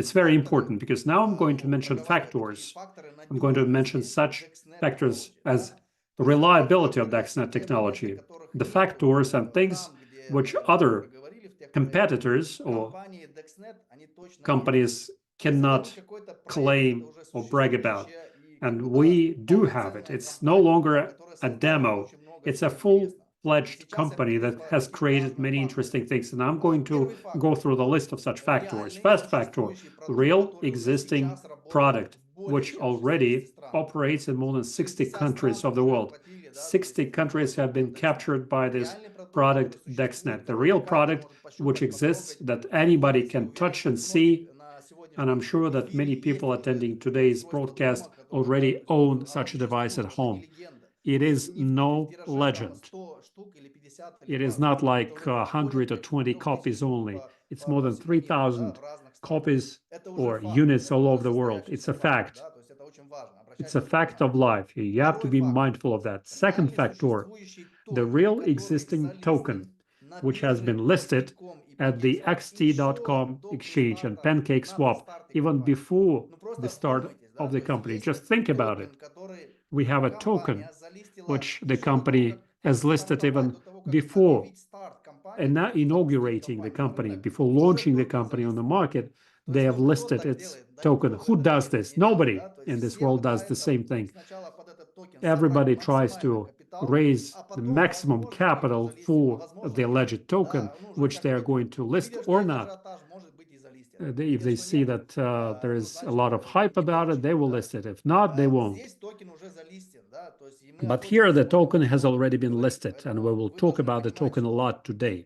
It's very important because now I'm going to mention factors. I'm going to mention such factors as the reliability of Dexnet technology, the factors and things which other competitors or companies cannot claim or brag about. And we do have it. It's no longer a demo. It's a full-fledged company that has created many interesting things. And I'm going to go through the list of such factors. First factor, real existing product, which already operates in more than 60 countries of the world. 60 countries have been captured by this product, Dexnet, the real product which exists that anybody can touch and see. And I'm sure that many people attending today's broadcast already own such a device at home. It is no legend. It is not like 100 or 20 copies only. It's more than 3,000 copies or units all over the world. It's a fact. It's a fact of life. You have to be mindful of that. Second factor, the real existing token, which has been listed at the xt.com exchange and PancakeSwap even before the start of the company. Just think about it. We have a token which the company has listed even before inaugurating the company, before launching the company on the market. They have listed its token. Who does this? Nobody in this world does the same thing. Everybody tries to raise the maximum capital for the alleged token, which they are going to list or not. If they see that there is a lot of hype about it, they will list it. If not, they won't. But here the token has already been listed, and we will talk about the token a lot today.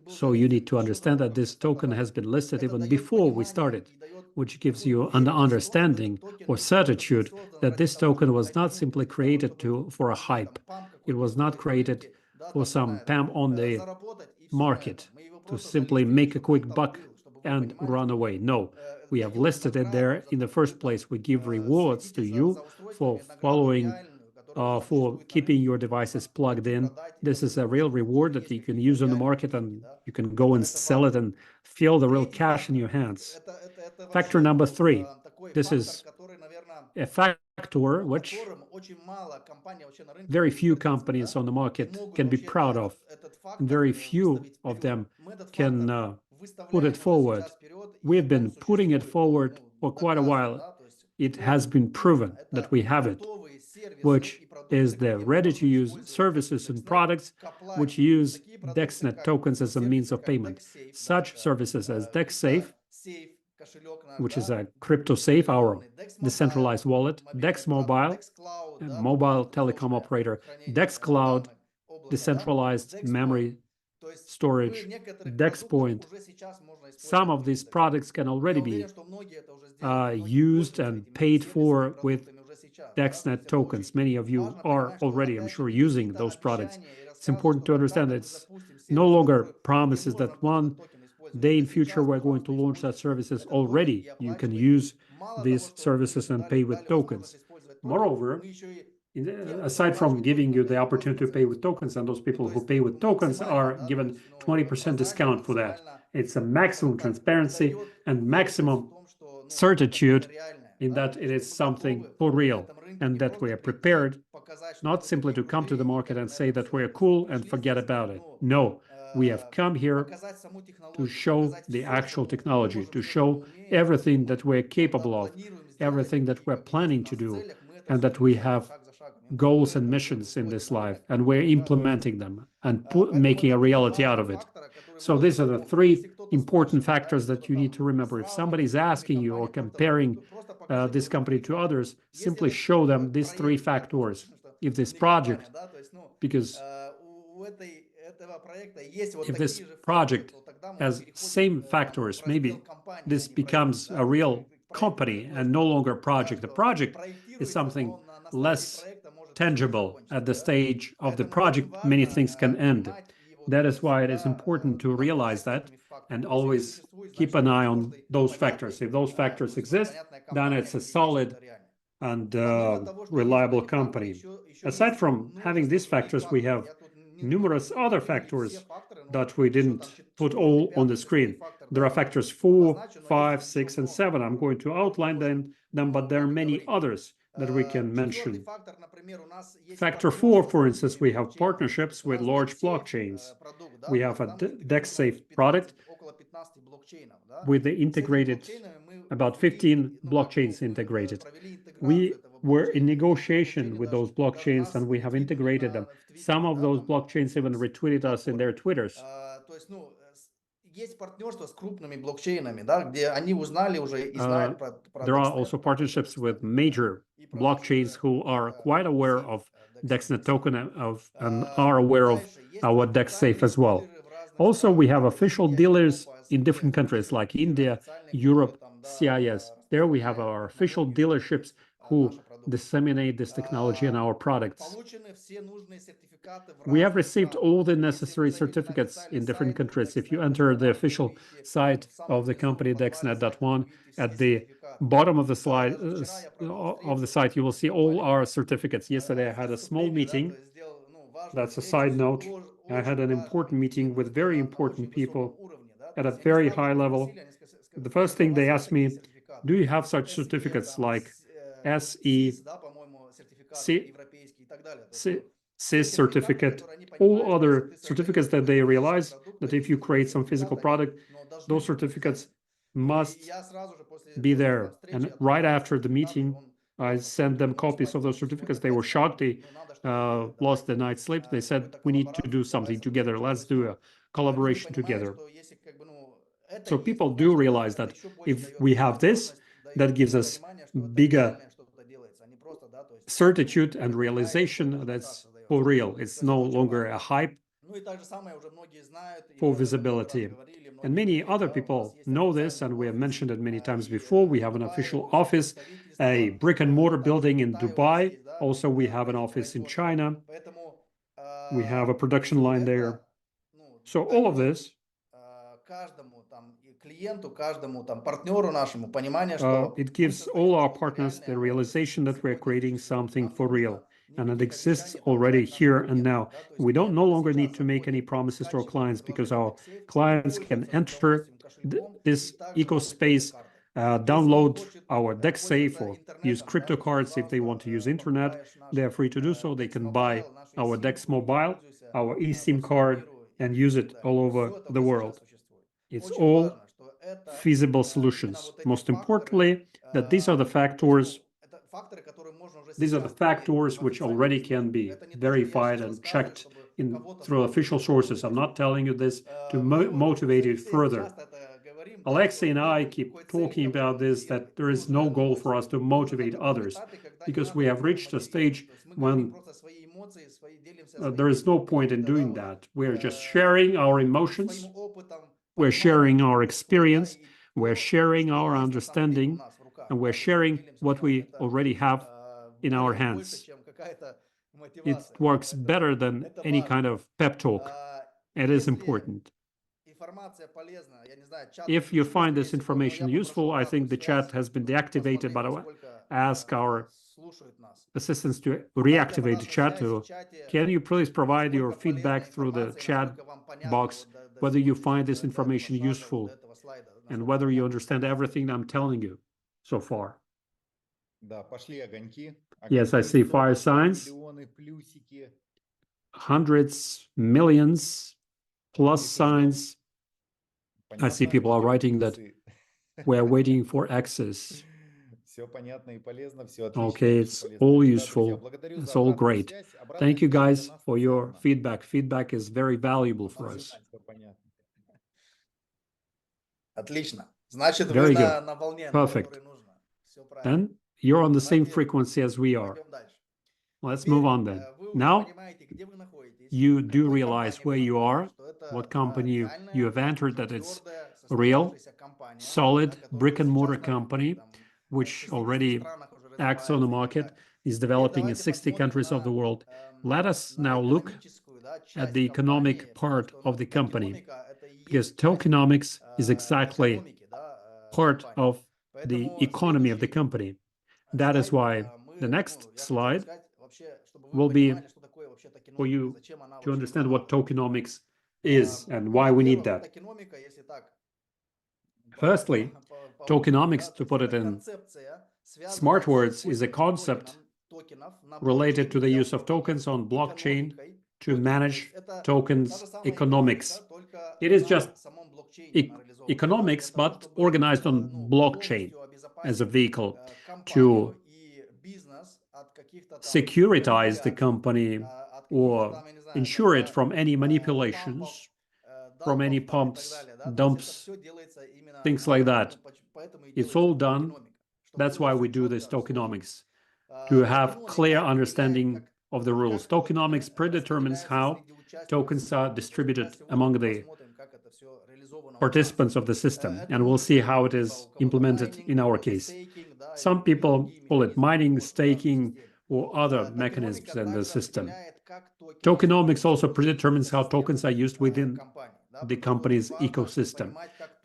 So you need to understand that this token has been listed even before we started, which gives you an understanding or certitude that this token was not simply created for a hype. It was not created for some PAM on the market to simply make a quick buck and run away. No, we have listed it there in the first place. We give rewards to you for following, for keeping your devices plugged in. This is a real reward that you can use on the market, and you can go and sell it and feel the real cash in your hands. Factor number 3, this is a factor which very few companies on the market can be proud of. And very few of them can put it forward. We've been putting it forward for quite a while. It has been proven that we have it, which is the ready-to-use services and products which use Dexnet tokens as a means of payment. Such services as DexSafe, which is a crypto safe, our decentralized wallet, Dex Mobile, a mobile telecom operator, Dex Cloud, decentralized memory storage, DexPoint. Some of these products can already be used and paid for with Dexnet tokens. Many of you are already, I'm sure, using those products. It's important to understand that it's no longer promises that one day in future we're going to launch that services. Already you can use these services and pay with tokens. Moreover, aside from giving you the opportunity to pay with tokens, and those people who pay with tokens are given 20% discount for that. It's a maximum transparency and maximum certitude in that it is something for real, and that we are prepared not simply to come to the market and say that we're cool and forget about it. No, we have come here to show the actual technology, to show everything that we're capable of, everything that we're planning to do, and that we have goals and missions in this life, and we're implementing them and making a reality out of it. So these are the 3 important factors that you need to remember. If somebody's asking you or comparing this company to others, simply show them these 3 factors. If this project, because if this project has same factors, maybe this becomes a real company and no longer a project. The project is something less tangible. At the stage of the project, many things can end. That is why it is important to realize that and always keep an eye on those factors. If those factors exist, then it's a solid and reliable company. Aside from having these factors, we have numerous other factors that we didn't put all on the screen. There are factors 4, 5, 6, and 7. I'm going to outline them, but there are many others that we can mention. Factor 4, for instance, we have partnerships with large blockchains. We have a DexSafe product with the integrated, about 15 blockchains integrated. We were in negotiation with those blockchains and we have integrated them. Some of those blockchains even retweeted us in their Twitters. There are also partnerships with major blockchains who are quite aware of Dexnet token and are aware of our DexSafe as well. Also, we have official dealers in different countries like India, Europe, CIS. There we have our official dealerships who disseminate this technology and our products. We have received all the necessary certificates in different countries. If you enter the official site of the company Dexnet.one, at the bottom of the slide of the site, you will see all our certificates. Yesterday, I had a small meeting. That's a side note. I had an important meeting with very important people at a very high level. The first thing they asked me, do you have such certificates like SEC CIS certificate, all other certificates that they realize that if you create some physical product, those certificates must be there. And right after the meeting, I sent them copies of those certificates. They were shocked. They lost the night's sleep. They said, we need to do something together. Let's do a collaboration together. So people do realize that if we have this, that gives us bigger certitude and realization that's for real. It's no longer a hype for visibility. And many other people know this, and we have mentioned it many times before. We have an official office, a brick and mortar building in Dubai. Also, we have an office in China. We have a production line there. So all of this it gives all our partners the realization that we're creating something for real, and it exists already here and now. We don't no longer need to make any promises to our clients because our clients can enter this ecospace, download our DexSafe or use crypto cards. If they want to use internet, they are free to do so. They can buy our Dex Mobile, our eSIM card, and use it all over the world. It's all feasible solutions. Most importantly, that these are the factors which already can be verified and checked through official sources. I'm not telling you this to motivate you further. Alexei and I keep talking about this, that there is no goal for us to motivate others, because we have reached a stage when there is no point in doing that. We're just sharing our emotions, we're sharing our experience, we're sharing our understanding, and we're sharing what we already have in our hands. It works better than any kind of pep talk. It is important. If you find this information useful, I think the chat has been deactivated, but I'll ask our assistants to reactivate the chat. Can you please provide your feedback through the chat box, whether you find this information useful and whether you understand everything I'm telling you so far? Yes, I see fire signs. Hundreds, millions, plus signs. I see people are writing that we're waiting for access. Okay, it's all useful. It's all great. Thank you guys for your feedback. Feedback is very valuable for us. Very good. Perfect. Then you're on the same frequency as we are. Let's move on then. Now, you do realize where you are, what company you have entered, that it's real, solid brick-and-mortar company, which already acts on the market, is developing in 60 countries of the world. Let us now look at the economic part of the company, because tokenomics is exactly part of the economy of the company. That is why the next slide will be for you to understand what tokenomics is and why we need that. Firstly, tokenomics, to put it in smart words, is a concept related to the use of tokens on blockchain to manage tokens economics. It is just economics, but organized on blockchain as a vehicle to securitize the company or ensure it from any manipulations, from any pumps, dumps, things like that. It's all done. That's why we do this tokenomics, to have clear understanding of the rules. Tokenomics predetermines how tokens are distributed among the participants of the system, and we'll see how it is implemented in our case. Some people call it mining, staking, or other mechanisms in the system. Tokenomics also predetermines how tokens are used within the company's ecosystem,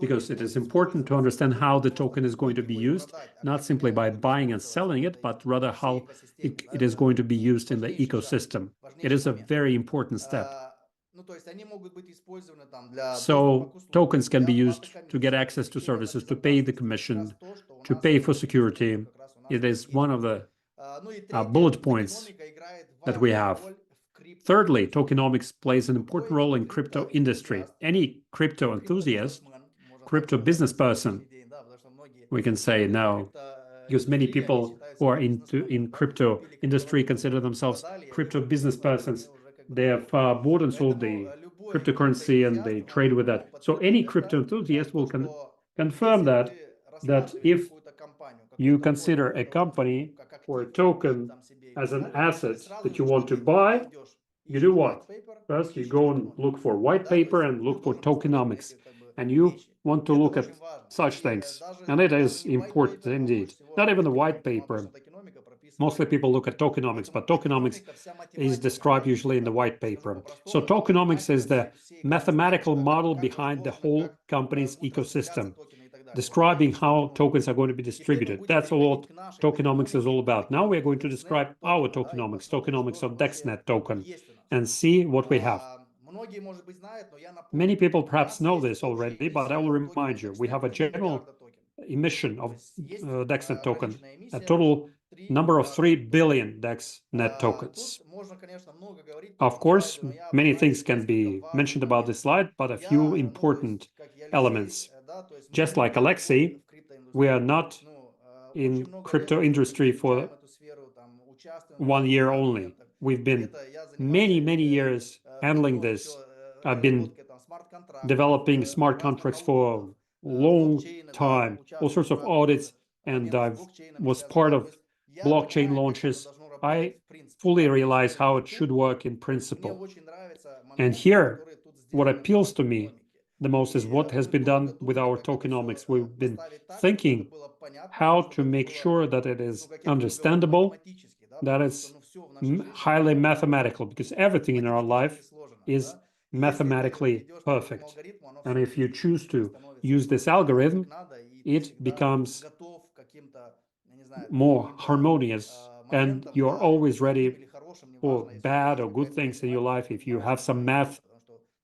because it is important to understand how the token is going to be used, not simply by buying and selling it, but rather how it is going to be used in the ecosystem. It is a very important step. So tokens can be used to get access to services, to pay the commission, to pay for security. It is one of the bullet points that we have. Thirdly, tokenomics plays an important role in crypto industry. Any crypto enthusiast, crypto business person, we can say now, because many people who are in crypto industry consider themselves crypto business persons. They have bought and sold the cryptocurrency and they trade with that. So any crypto enthusiast will confirm that if you consider a company or a token as an asset that you want to buy, you do what? First, you go and look for white paper and look for tokenomics. And you want to look at such things. And it is important indeed. Not even the white paper. Mostly people look at tokenomics, but tokenomics is described usually in the white paper. So tokenomics is the mathematical model behind the whole company's ecosystem, describing how tokens are going to be distributed. That's what tokenomics is all about. Now we're going to describe our tokenomics of Dexnet token, and see what we have. Many people perhaps know this already, but I will remind you, we have a general emission of Dexnet token, a total number of 3 billion Dexnet tokens. Of course, many things can be mentioned about this slide, but a few important elements. Just like Alexei, we are not in crypto industry for 1 year only. We've been many years handling this. I've been developing smart contracts for a long time, all sorts of audits, and I was part of blockchain launches. I fully realize how it should work in principle. And here, what appeals to me the most is what has been done with our tokenomics. We've been thinking how to make sure that it is understandable, that it's highly mathematical, because everything in our life is mathematically perfect. And if you choose to use this algorithm, it becomes more harmonious, and you're always ready for bad or good things in your life if you have some math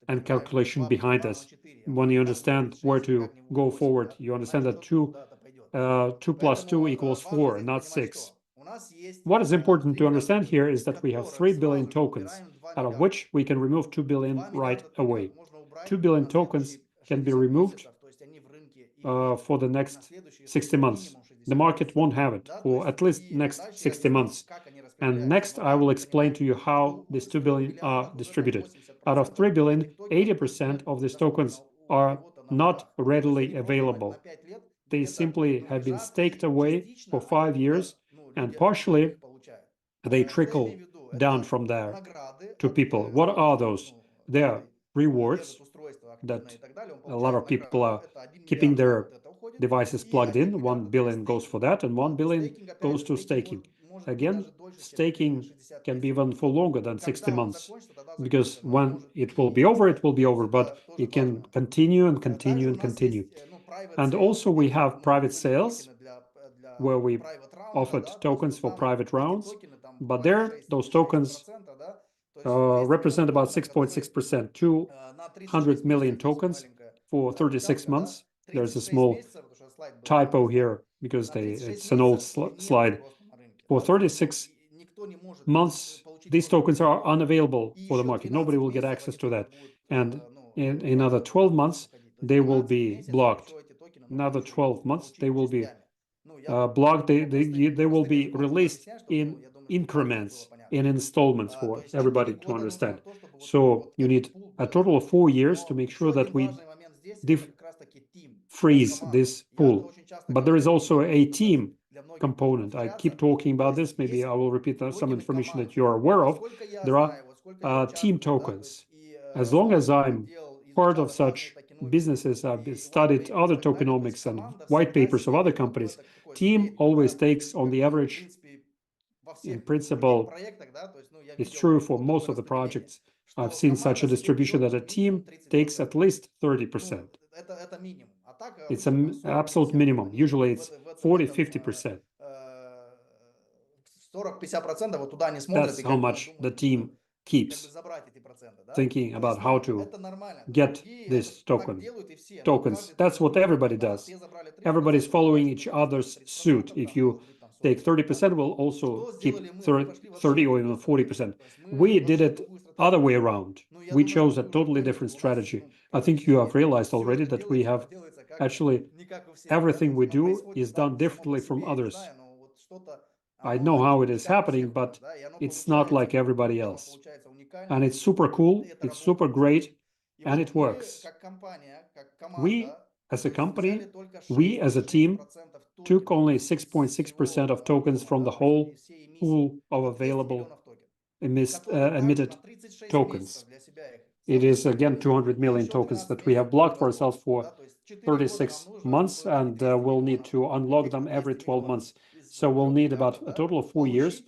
and calculation behind us. When you understand where to go forward, you understand that 2 plus 2 equals 4, not 6. What is important to understand here is that we have 3 billion tokens, out of which we can remove 2 billion right away. 2 billion tokens can be removed for the next 60 months. The market won't have it for at least next 60 months. And next, I will explain to you how these 2 billion are distributed. Out of 3 billion, 80% of these tokens are not readily available. They simply have been staked away for 5 years, and partially they trickle down from there to people. What are those? They are rewards that a lot of people are keeping their devices plugged in. 1 billion goes for that, and 1 billion goes to staking. Again, staking can be even for longer than 60 months, because when it will be over, it will be over, but it can continue and continue and continue. And also we have private sales, where we offered tokens for private rounds, but there, those tokens represent about 6.6%, 200 million tokens for 36 months. There's a small typo here because it's an old slide. For 36 months, these tokens are unavailable for the market. Nobody will get access to that. And in another 12 months, they will be blocked. Another 12 months, they will be blocked. They will be released in increments, in installments for everybody to understand. So you need a total of 4 years to make sure that we freeze this pool. But there is also a team component. I keep talking about this. Maybe I will repeat some information that you're aware of. There are team tokens. As long as I'm part of such businesses, I've studied other tokenomics and white papers of other companies. Team always takes, on the average, in principle, it's true for most of the projects. I've seen such a distribution that a team takes at least 30%. It's an absolute minimum. Usually it's 40-50%. That's how much the team keeps thinking about how to get this tokens. That's what everybody does. Everybody's following each other's suit. If you take 30%, we'll also keep 30 or even 40%. We did it other way around. We chose a totally different strategy. I think you have realized already that we have actually everything we do is done differently from others. I know how it is happening, but it's not like everybody else. And it's super cool, it's super great, and it works. We, as a company, we as a team, took only 6.6% of tokens from the whole pool of available emitted tokens. It is, again, 200 million tokens that we have blocked for ourselves for 36 months, and we'll need to unlock them every 12 months. So we'll need about a total of 4 years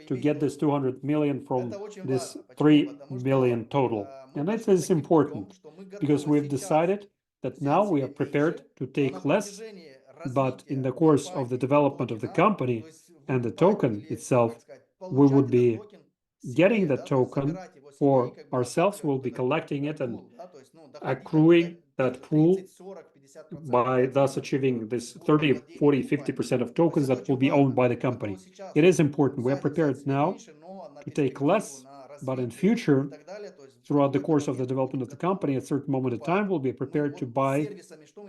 to get this 200 million from this 3 million total. And that is important because we've decided that now we are prepared to take less, but in the course of the development of the company and the token itself, we would be getting the token for ourselves. We'll be collecting it and accruing that pool by thus achieving this 30, 40, 50% of tokens that will be owned by the company. It is important. We are prepared now to take less, but in future, throughout the course of the development of the company, at a certain moment of time, we'll be prepared to buy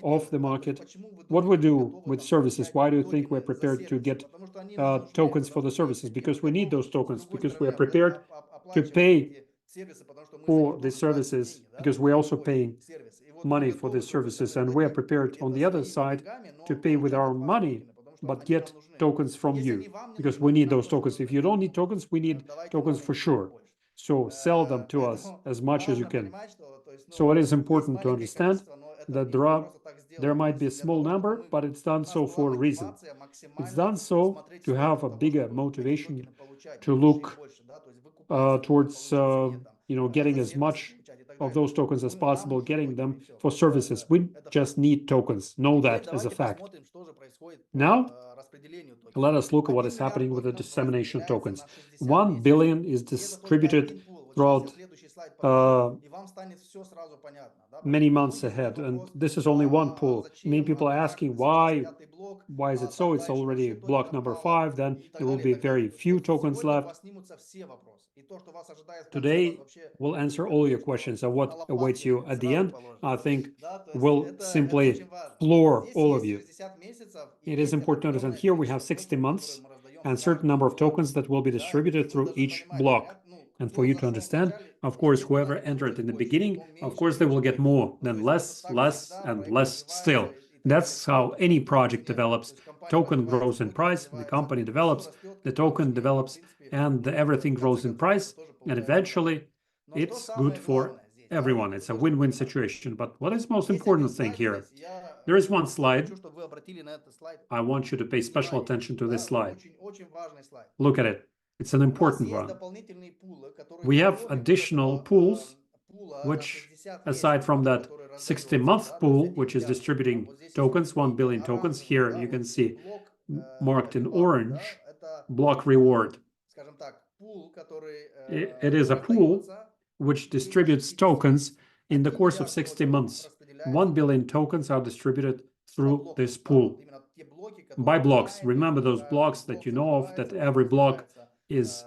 off the market. What we do with services? Why do you think we're prepared to get tokens for the services? Because we need those tokens, because we are prepared to pay for the services, because we're also paying money for these services, and we are prepared on the other side to pay with our money, but get tokens from you, because we need those tokens. If you don't need tokens, we need tokens for sure. So sell them to us as much as you can. So it is important to understand that there might be a small number, but it's done so for a reason. It's done so to have a bigger motivation to look towards getting as much of those tokens as possible, getting them for services. We just need tokens. Know that as a fact. Now, let us look at what is happening with the dissemination of tokens. 1 billion is distributed throughout many months ahead, and this is only one pool. Many people are asking why is it so? It's already block number 5, then there will be very few tokens left. Today, we'll answer all your questions, and what awaits you at the end, I think, will simply floor all of you. It is important to understand here we have 60 months and a certain number of tokens that will be distributed through each block. And for you to understand, of course, whoever entered in the beginning, of course, they will get more, then less, and less still. That's how any project develops. Token grows in price, the company develops, the token develops, and everything grows in price. And eventually, it's good for everyone. It's a win-win situation. But what is the most important thing here? There is one slide. I want you to pay special attention to this slide. Look at it. It's an important one. We have additional pools, which, aside from that 60-month pool, which is distributing tokens, 1 billion tokens, here you can see marked in orange, block reward. It is a pool which distributes tokens in the course of 60 months. 1 billion tokens are distributed through this pool by blocks. Remember those blocks that you know of, that every block is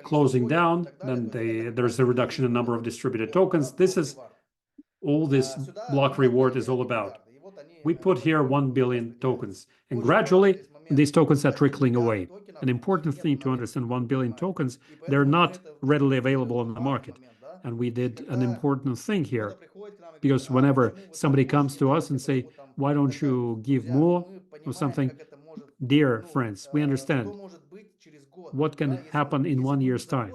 closing down, then there's a reduction in number of distributed tokens. This is all this block reward is all about. We put here 1 billion tokens, and gradually these tokens are trickling away. An important thing to understand: 1 billion tokens, they're not readily available on the market. And we did an important thing here, because whenever somebody comes to us and say, why don't you give more or something, dear friends, we understand what can happen in 1 year's time.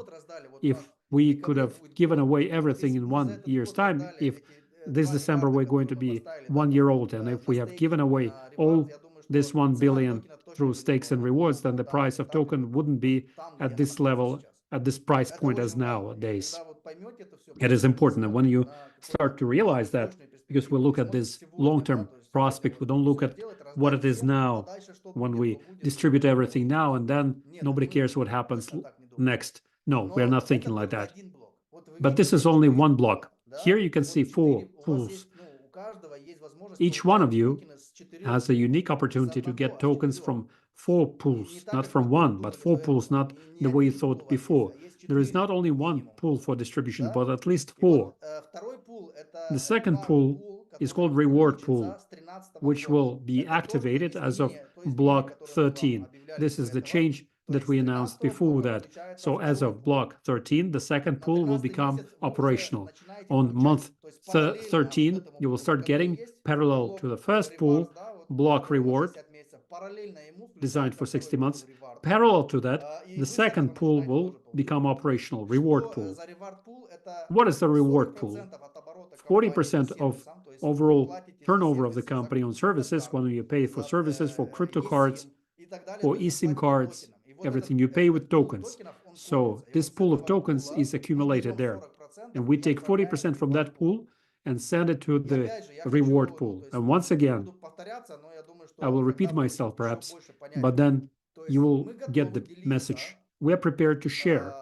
If we could have given away everything in 1 year's time, if this December we're going to be 1 year old, and if we have given away all this 1 billion through stakes and rewards, then the price of token wouldn't be at this level, at this price point as nowadays. It is important. And when you start to realize that, because we look at this long-term prospect, we don't look at what it is now, when we distribute everything now and then nobody cares what happens next. No, we're not thinking like that. But this is only one block. Here you can see 4 pools. Each one of you has a unique opportunity to get tokens from 4 pools, not from 1, but 4 pools, not the way you thought before. There is not only 1 pool for distribution, but at least 4. The second pool is called reward pool, which will be activated as of block 13. This is the change that we announced before that. So as of block 13, the second pool will become operational. On month 13, you will start getting, parallel to the first pool, block reward designed for 60 months. Parallel to that, the second pool will become operational, reward pool. What is the reward pool? 40% of overall turnover of the company on services, when you pay for services, for crypto cards, for eSIM cards, everything you pay with tokens. So this pool of tokens is accumulated there. And we take 40% from that pool and send it to the reward pool. And once again, I will repeat myself perhaps, but then you will get the message. We are prepared to share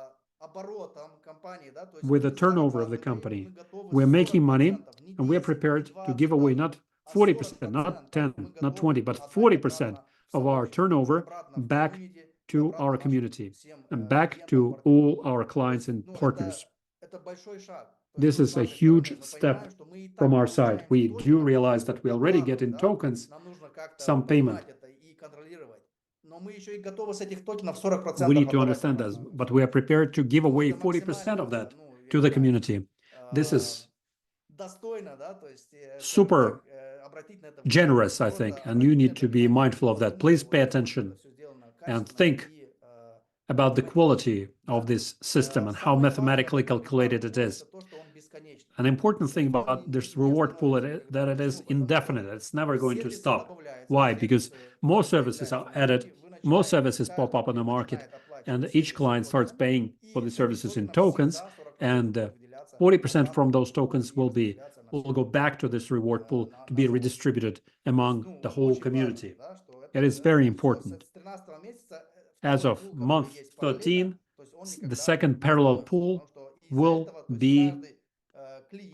with the turnover of the company. We're making money, and we're prepared to give away not 40%, not 10, not 20, but 40% of our turnover back to our community and back to all our clients and partners. This is a huge step from our side. We do realize that we already get in tokens some payment. We need to understand this, but we are prepared to give away 40% of that to the community. This is super generous, I think, and you need to be mindful of that. Please pay attention and think about the quality of this system and how mathematically calculated it is. An important thing about this reward pool is that it is indefinite. It's never going to stop. Why? Because more services are added, more services pop up on the market, and each client starts paying for the services in tokens, and 40% from those tokens will go back to this reward pool to be redistributed among the whole community. It is very important. As of month 13, the second parallel pool will be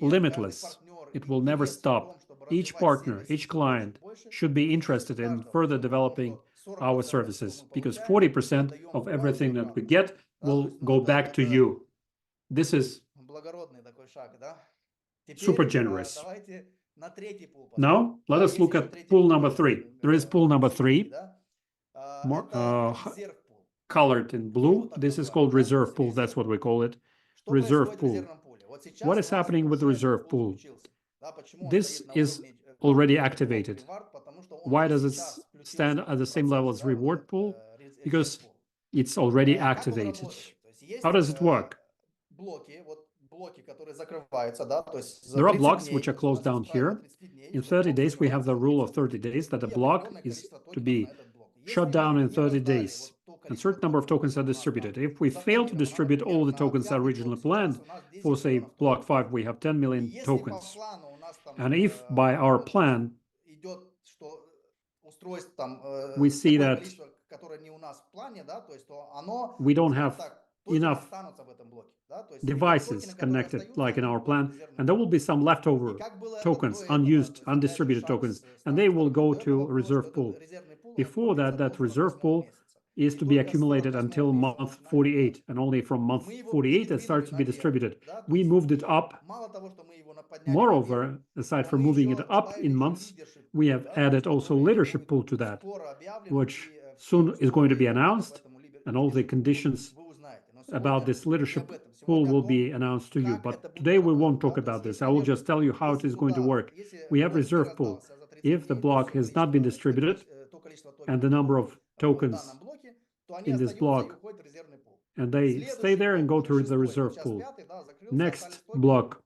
limitless. It will never stop. Each partner, each client should be interested in further developing our services, because 40% of everything that we get will go back to you. This is super generous. Now, let us look at pool number 3. There is pool number 3, colored in blue. This is called reserve pool. That's what we call it, reserve pool. What is happening with the reserve pool? This is already activated. Why does it stand at the same level as reward pool? Because it's already activated. How does it work? There are blocks which are closed down here. In 30 days, we have the rule of 30 days that a block is to be shut down in 30 days. A certain number of tokens are distributed. If we fail to distribute all the tokens that originally planned, for say block 5, we have 10 million tokens. And if by our plan we see that we don't have enough devices connected, like in our plan, and there will be some leftover tokens, unused, undistributed tokens, and they will go to a reserve pool. Before that, that reserve pool is to be accumulated until month 48, and only from month 48 it starts to be distributed. We moved it up. Moreover, aside from moving it up in months, we have added also leadership pool to that, which soon is going to be announced, and all the conditions about this leadership pool will be announced to you. But today we won't talk about this. I will just tell you how it is going to work. We have reserve pool. If the block has not been distributed and the number of tokens in this block, and they stay there and go to the reserve pool. Next block.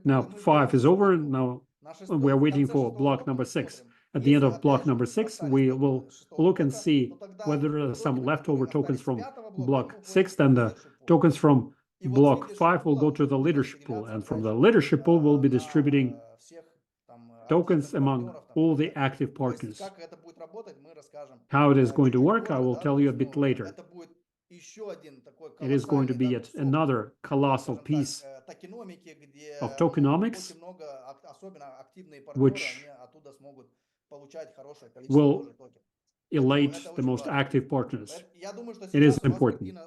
Now 5 is over. Now we're waiting for block number 6. At the end of block number 6, we will look and see whether there are some leftover tokens from block 6. Then the tokens from block 5 will go to the leadership pool, and from the leadership pool we'll be distributing tokens among all the active partners. How it is going to work, I will tell you a bit later. It is going to be yet another colossal piece of tokenomics, which will elate the most active partners. It is important.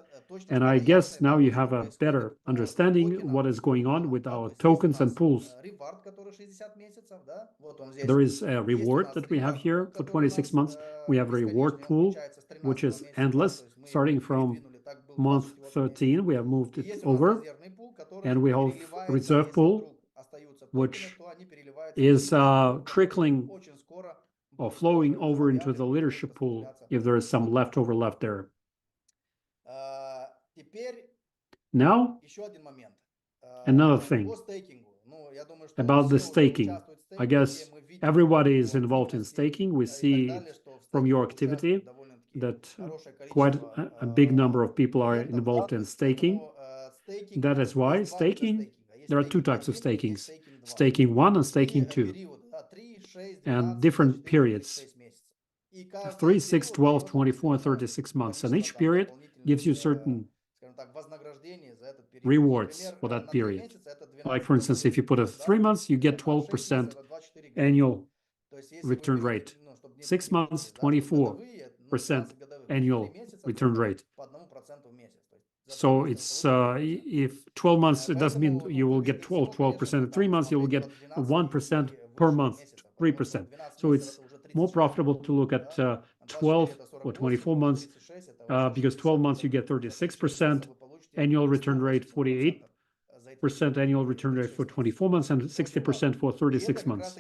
And I guess now you have a better understanding what is going on with our tokens and pools. There is a reward that we have here for 26 months. We have a reward pool, which is endless, starting from month 13. We have moved it over, and we have a reserve pool, which is trickling or flowing over into the leadership pool if there is some leftover left there. Now, another thing about the staking. I guess everybody is involved in staking. We see from your activity that quite a big number of people are involved in staking. That is why staking, there are 2 types of stakings, staking 1 and staking 2, and different periods, 3, 6, 12, 24, and 36 months. And each period gives you certain rewards for that period. Like, for instance, if you put a 3 months, you get 12% annual return rate. 6 months, 24% annual return rate. So it's if 12 months, it doesn't mean you will get 12%. In 3 months, you will get 1% per month, 3%. So it's more profitable to look at 12 or 24 months, because 12 months you get 36% annual return rate, 48% annual return rate for 24 months, and 60% for 36 months.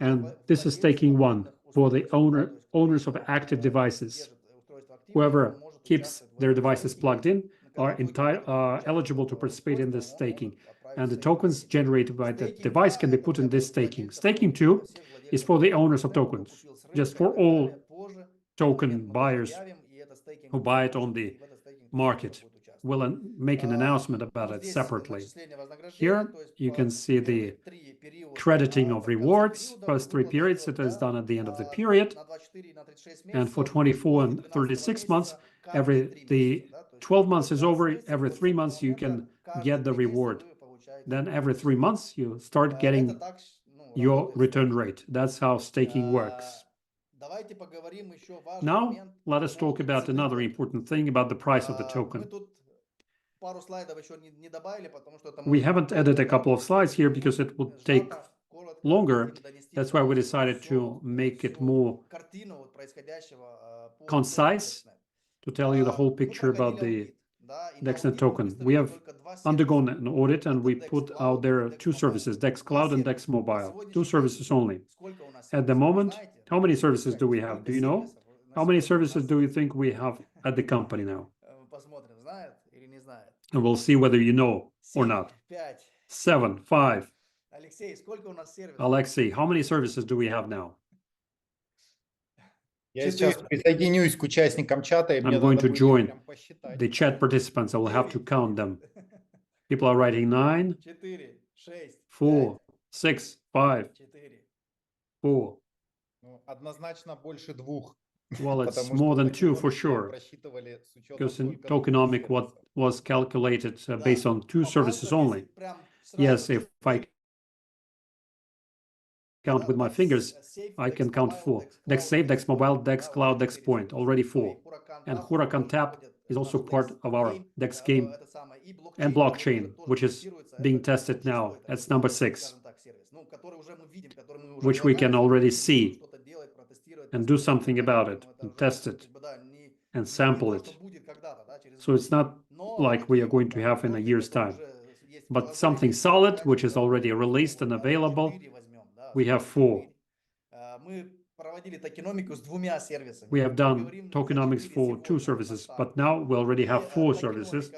And this is staking 1 for the owners of active devices. Whoever keeps their devices plugged in are eligible to participate in this staking, and the tokens generated by that device can be put in this staking. Staking 2 is for the owners of tokens, just for all token buyers who buy it on the market. We'll make an announcement about it separately. Here you can see the crediting of rewards. First 3 periods, it is done at the end of the period. And for 24 and 36 months, the 12 months is over, every 3 months you can get the reward. Then every 3 months you start getting your return rate. That's how staking works. Now, let us talk about another important thing about the price of the token. We haven't added a couple of slides here because it will take longer. That's why we decided to make it more concise, to tell you the whole picture about the Dexnet token. We have undergone an audit, and we put out there 2 services, Dex Cloud and Dex Mobile, 2 services only. At the moment, how many services do we have? Do you know? How many services do you think we have at the company now? And we'll see whether you know or not. 7, 5. Alexei, how many services do we have now? Я сейчас присоединюсь к участникам чата, и мне I'm going надо to будет join прям посчитать. the chat participants. I will have to count them. People are writing 9, 4, 6, 5, 4. Ну, однозначно больше 2. Well, it's more than 2 for sure, because in tokenomic, what was calculated based on 2 services only. Yes, if I count with my fingers, I can count 4. Dex Safe, Dex Mobile, Dex Cloud, Dex Point, already 4. And Huracan Tap is also part of our Dex game and blockchain, which is being tested now. That's number 6, which we can already see and do something about it, and test it, and sample it. So it's not like we are going to have in a year's time, but something solid, which is already released and available. We have 4. We have done tokenomics for 2 services, but now we already have 4 services.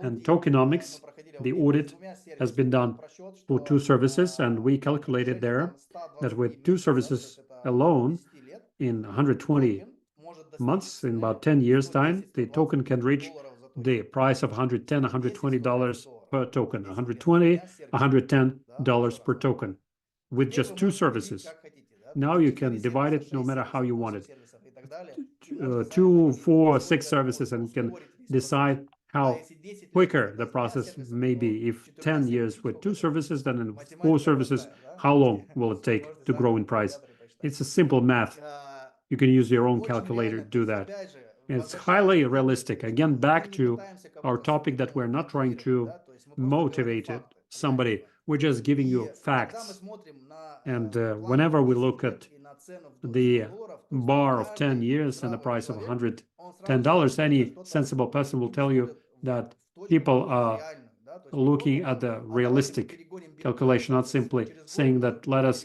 And tokenomics, the audit has been done for 2 services, and we calculated there that with 2 services alone, in 120 months, in about 10 years' time, the token can reach the price of $110, $120 per token, $120, $110 per token, with just 2 services. Now you can divide it no matter how you want it. 2, 4, 6 services, and can decide how quicker the process may be. If 10 years with 2 services, then in 4 services, how long will it take to grow in price? It's a simple math. You can use your own calculator to do that. And it's highly realistic. Again, back to our topic that we're not trying to motivate somebody. We're just giving you facts. And whenever we look at the bar of 10 years and the price of $110, any sensible person will tell you that people are looking at the realistic calculation, not simply saying that let us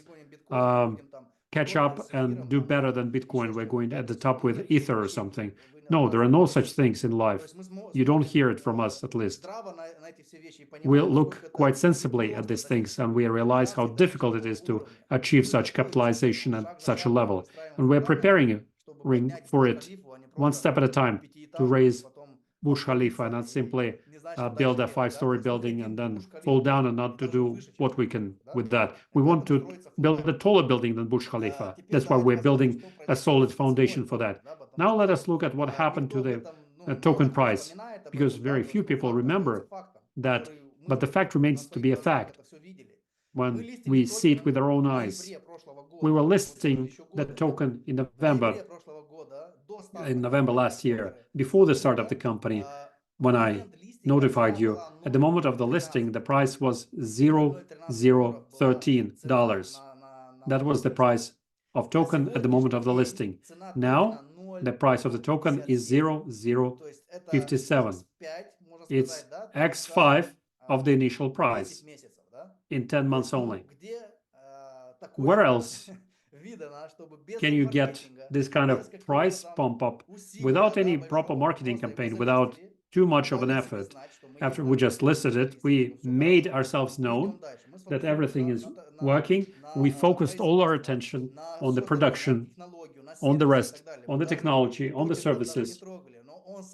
catch up and do better than Bitcoin. We're going at the top with Ether or something. No, there are no such things in life. You don't hear it from us, at least. We look quite sensibly at these things, and we realize how difficult it is to achieve such capitalization at such a level. And we're preparing for it one step at a time to raise Burj Khalifa, not simply build a 5-story building and then fall down and not to do what we can with that. We want to build a taller building than Burj Khalifa. That's why we're building a solid foundation for that. Now let us look at what happened to the token price, because very few people remember that, but the fact remains to be a fact when we see it with our own eyes. We were listing the token in November last year, before the start of the company. When I notified you, at the moment of the listing, the price was $0.013. That was the price of token at the moment of the listing. Now, the price of the token is $0.057. It's X5 of the initial price in 10 months only. Where else can you get this kind of price pump up without any proper marketing campaign, without too much of an effort? After we just listed it, we made ourselves known that everything is working. We focused all our attention on the production, on the rest, on the technology, on the services.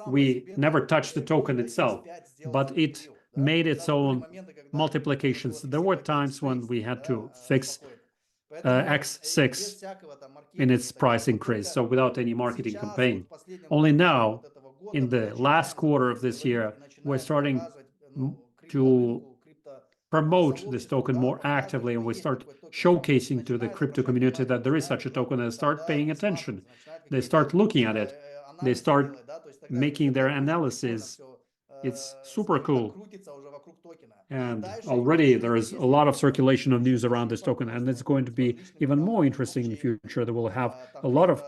We never touched the token itself, but it made its own multiplications. There were times when we had to fix X6 in its price increase, so without any marketing campaign. Only now, in the last quarter of this year, we're starting to promote this token more actively, and we start showcasing to the crypto community that there is such a token, and they start paying attention. They start looking at it. They start making their analysis. It's super cool. And already there is a lot of circulation of news around this token, and it's going to be even more interesting in the future. That we'll have a lot of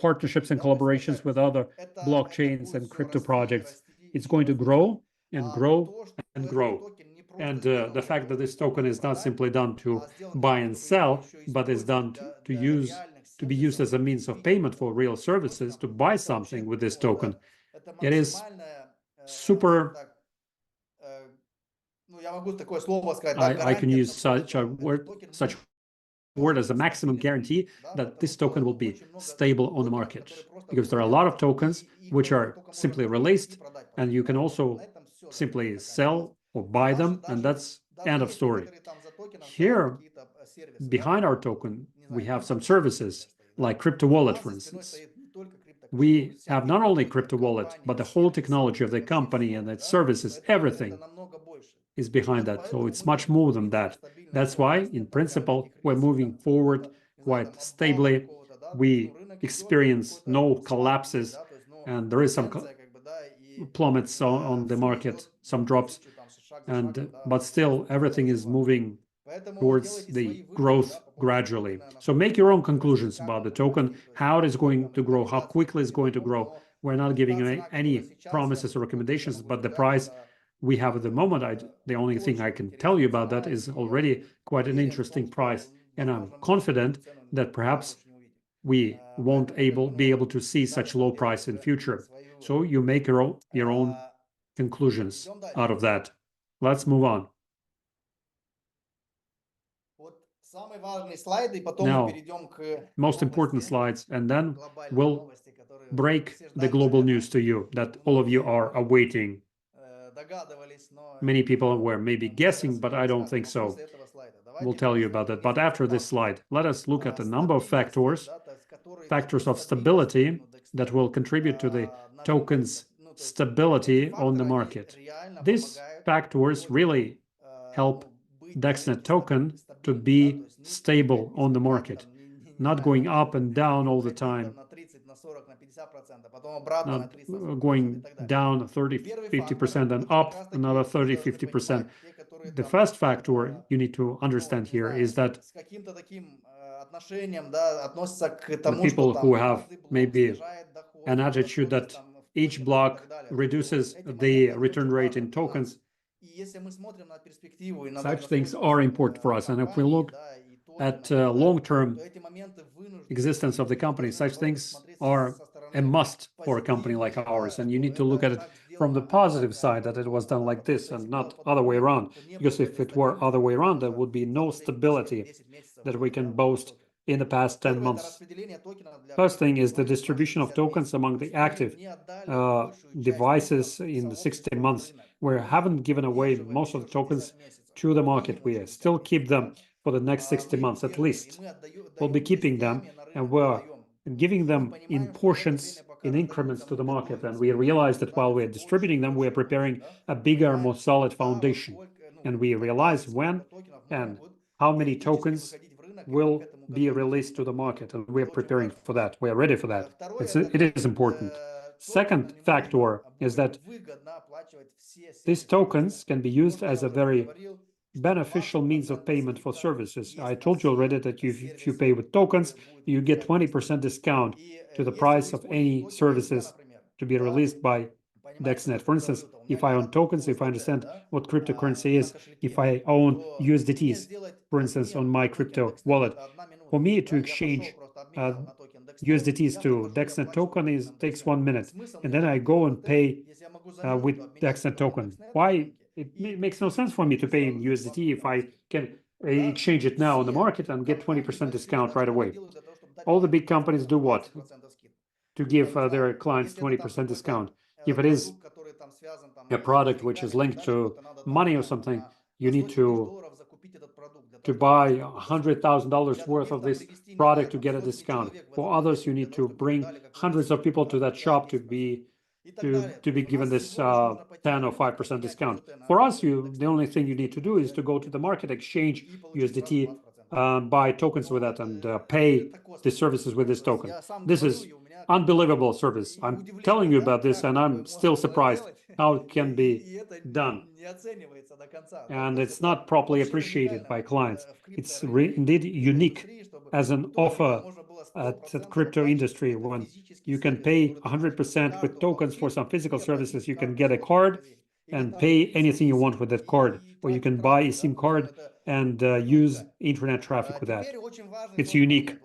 partnerships and collaborations with other blockchains and crypto projects. It's going to grow and grow and grow. And the fact that this token is not simply done to buy and sell, but is done to be used as a means of payment for real services, to buy something with this token, it is super. I can use such word as a maximum guarantee that this token will be stable on the market, because there are a lot of tokens which are simply released, and you can also simply sell or buy them, and that's end of story. Here, behind our token, we have some services like crypto wallet, for instance. we have not only crypto wallet, but the whole technology of the company and its services, everything is behind that. So it's much more than that. That's why, in principle, we're moving forward quite stably. We experience no collapses, and there is some plummets on the market, some drops, but still everything is moving towards the growth gradually. So make your own conclusions about the token, how it is going to grow, how quickly it's going to grow. We're not giving any promises or recommendations, but the price we have at the moment, the only thing I can tell you about that is already quite an interesting price. And I'm confident that perhaps we won't be able to see such low price in future. So you make your own conclusions out of that. Let's move on. Now, most important slides, and then we'll break the global news to you that all of you are awaiting. Many people were maybe guessing, but I don't think so. We'll tell you about that. But after this slide, let us look at a number of factors of stability that will contribute to the token's stability on the market. These factors really help Dexnet token to be stable on the market, not going up and down all the time, not going down 30-50% and up another 30-50%. The first factor you need to understand here is that the people who have maybe an attitude that each block reduces the return rate in tokens, such things are important for us. And if we look at long-term existence of the company, such things are a must for a company like ours. And you need to look at it from the positive side, that it was done like this and not other way around. Because if it were other way around, there would be no stability that we can boast in the past 10 months. First thing is the distribution of tokens among the active devices in the 60 months. We haven't given away most of the tokens to the market. We still keep them for the next 60 months at least. We'll be keeping them, and we're giving them in portions, in increments to the market. And we realize that while we're distributing them, we're preparing a bigger, more solid foundation. And we realize when and how many tokens will be released to the market, and we're preparing for that. We're ready for that. It is important. Second factor is that these tokens can be used as a very beneficial means of payment for services. I told you already that if you pay with tokens, you get 20% discount to the price of any services to be released by Dexnet. For instance, if I own tokens, if I understand what cryptocurrency is, if I own USDTs, for instance, on my crypto wallet, for me to exchange USDTs to Dexnet token takes 1 minute, and then I go and pay with Dexnet token. Why? It makes no sense for me to pay in USDT if I can exchange it now on the market and get 20% discount right away. All the big companies do what? To give their clients 20% discount. If it is a product which is linked to money or something, you need to buy $100,000 worth of this product to get a discount. For others, you need to bring hundreds of people to that shop to be given this 10 or 5% discount. For us, the only thing you need to do is to go to the market, exchange USDT, buy tokens with that, and pay the services with this token. This is unbelievable service. I'm telling you about this, and I'm still surprised how it can be done. And it's not properly appreciated by clients. It's indeed unique as an offer at the crypto industry. When you can pay 100% with tokens for some physical services, you can get a card and pay anything you want with that card, or you can buy a SIM card and use internet traffic with that. It's unique.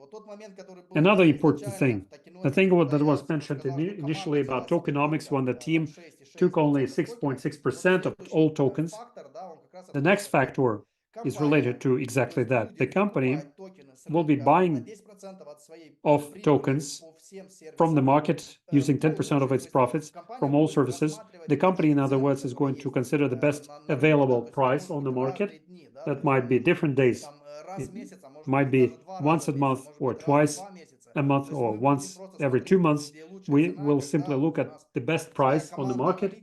Another important thing, the thing that was mentioned initially about tokenomics, when the team took only 6.6% of all tokens, the next factor is related to exactly that. The company will be buying off tokens from the market using 10% of its profits from all services. The company, in other words, is going to consider the best available price on the market. That might be different days. It might be once a month or twice a month or once every 2 months, we will simply look at the best price on the market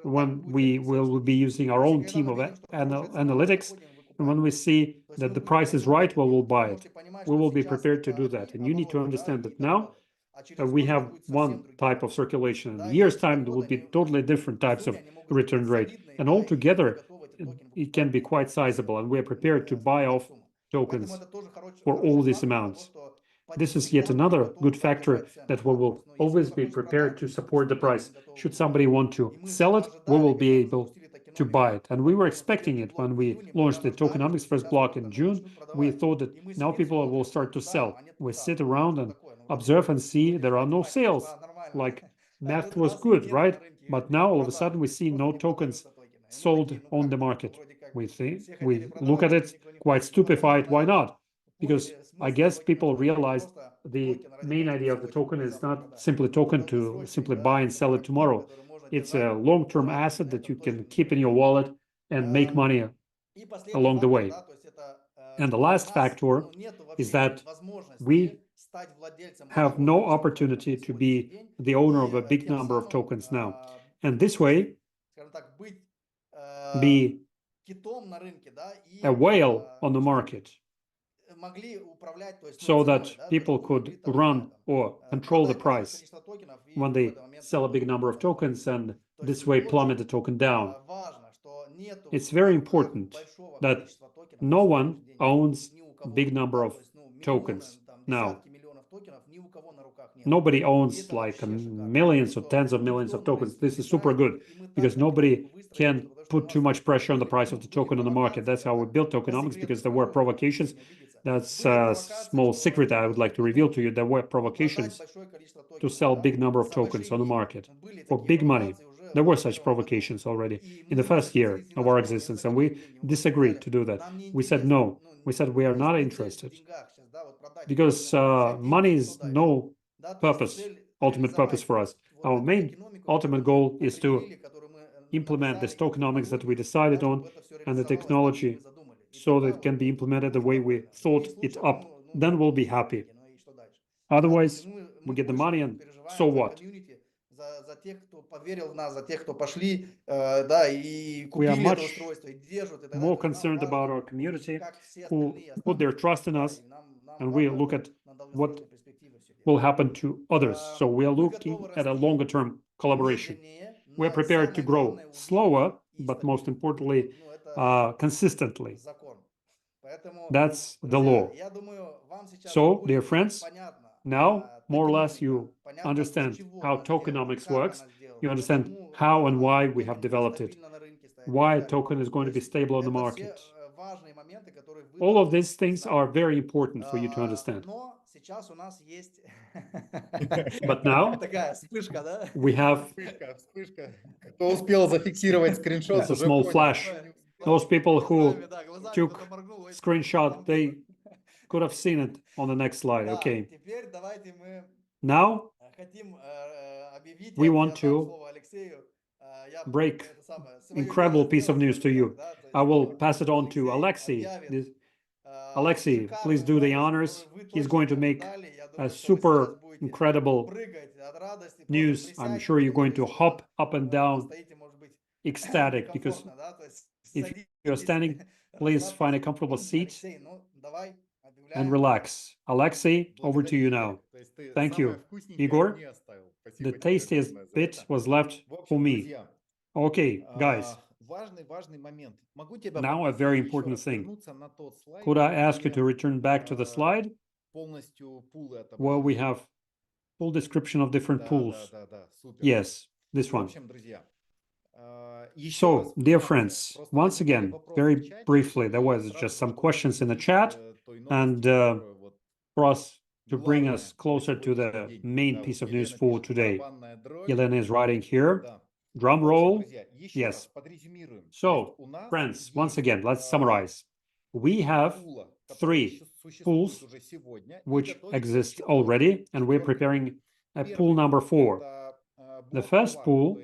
when we will be using our own team of analytics. And when we see that the price is right, we will buy it. We will be prepared to do that. And you need to understand that now we have one type of circulation. In a year's time, there will be totally different types of return rate. And altogether, it can be quite sizable. And we are prepared to buy off tokens for all these amounts. This is yet another good factor that we will always be prepared to support the price. Should somebody want to sell it, we will be able to buy it. And we were expecting it when we launched the tokenomics first block in June. We thought that now people will start to sell. We sit around and observe and see there are no sales. Like math was good, right? But now all of a sudden we see no tokens sold on the market. We look at it quite stupefied. Why not? Because I guess people realized the main idea of the token is not simply token to simply buy and sell it tomorrow. It's a long-term asset that you can keep in your wallet and make money along the way. And the last factor is that we have no opportunity to be the owner of a big number of tokens now. And this way, be a whale on the market, so that people could run or control the price when they sell a big number of tokens and this way plummet the token down. It's very important that no one owns a big number of tokens now. Nobody owns like millions or tens of millions of tokens. This is super good because nobody can put too much pressure on the price of the token on the market. That's how we built tokenomics, because there were provocations. That's a small secret I would like to reveal to you. There were provocations to sell big number of tokens on the market for big money. There were such provocations already in the first year of our existence, and we disagreed to do that. We said no. We said we are not interested, because money is no purpose, ultimate purpose for us. Our main ultimate goal is to implement this tokenomics that we decided on and the technology so that it can be implemented the way we thought it up. Then we'll be happy. Otherwise, we get the money and so what? We are much more concerned about our community who put their trust in us, and we look at what will happen to others. So we are looking at a longer term collaboration. We're prepared to grow slower, but most importantly, consistently. That's the law. So, dear friends, now more or less you understand how tokenomics works. You understand how and why we have developed it, why a token is going to be stable on the market. All of these things are very important for you to understand. But now we have it's a small flash. Those people who took screenshot, they could have seen it on the next slide. Okay. Now we want to break incredible piece of news to you. I will pass it on to Alexei. Alexei, please do the honors. He's going to make a super incredible news. I'm sure you're going to hop up and down, ecstatic, because if you're standing, please find a comfortable seat and relax. Alexei, over to you now. Thank you. Igor, the tastiest bit was left for me. Okay, guys. Now a very important thing. Could I ask you to return back to the slide where we have full description of different pools? Yes, this one. So, dear friends, once again, very briefly, there was just some questions in the chat, and for us to bring us closer to the main piece of news for today. Elena is writing here. Drum roll. Yes. So, friends, once again, let's summarize. We have 3 pools which exist already, and we're preparing a pool number 4. The first pool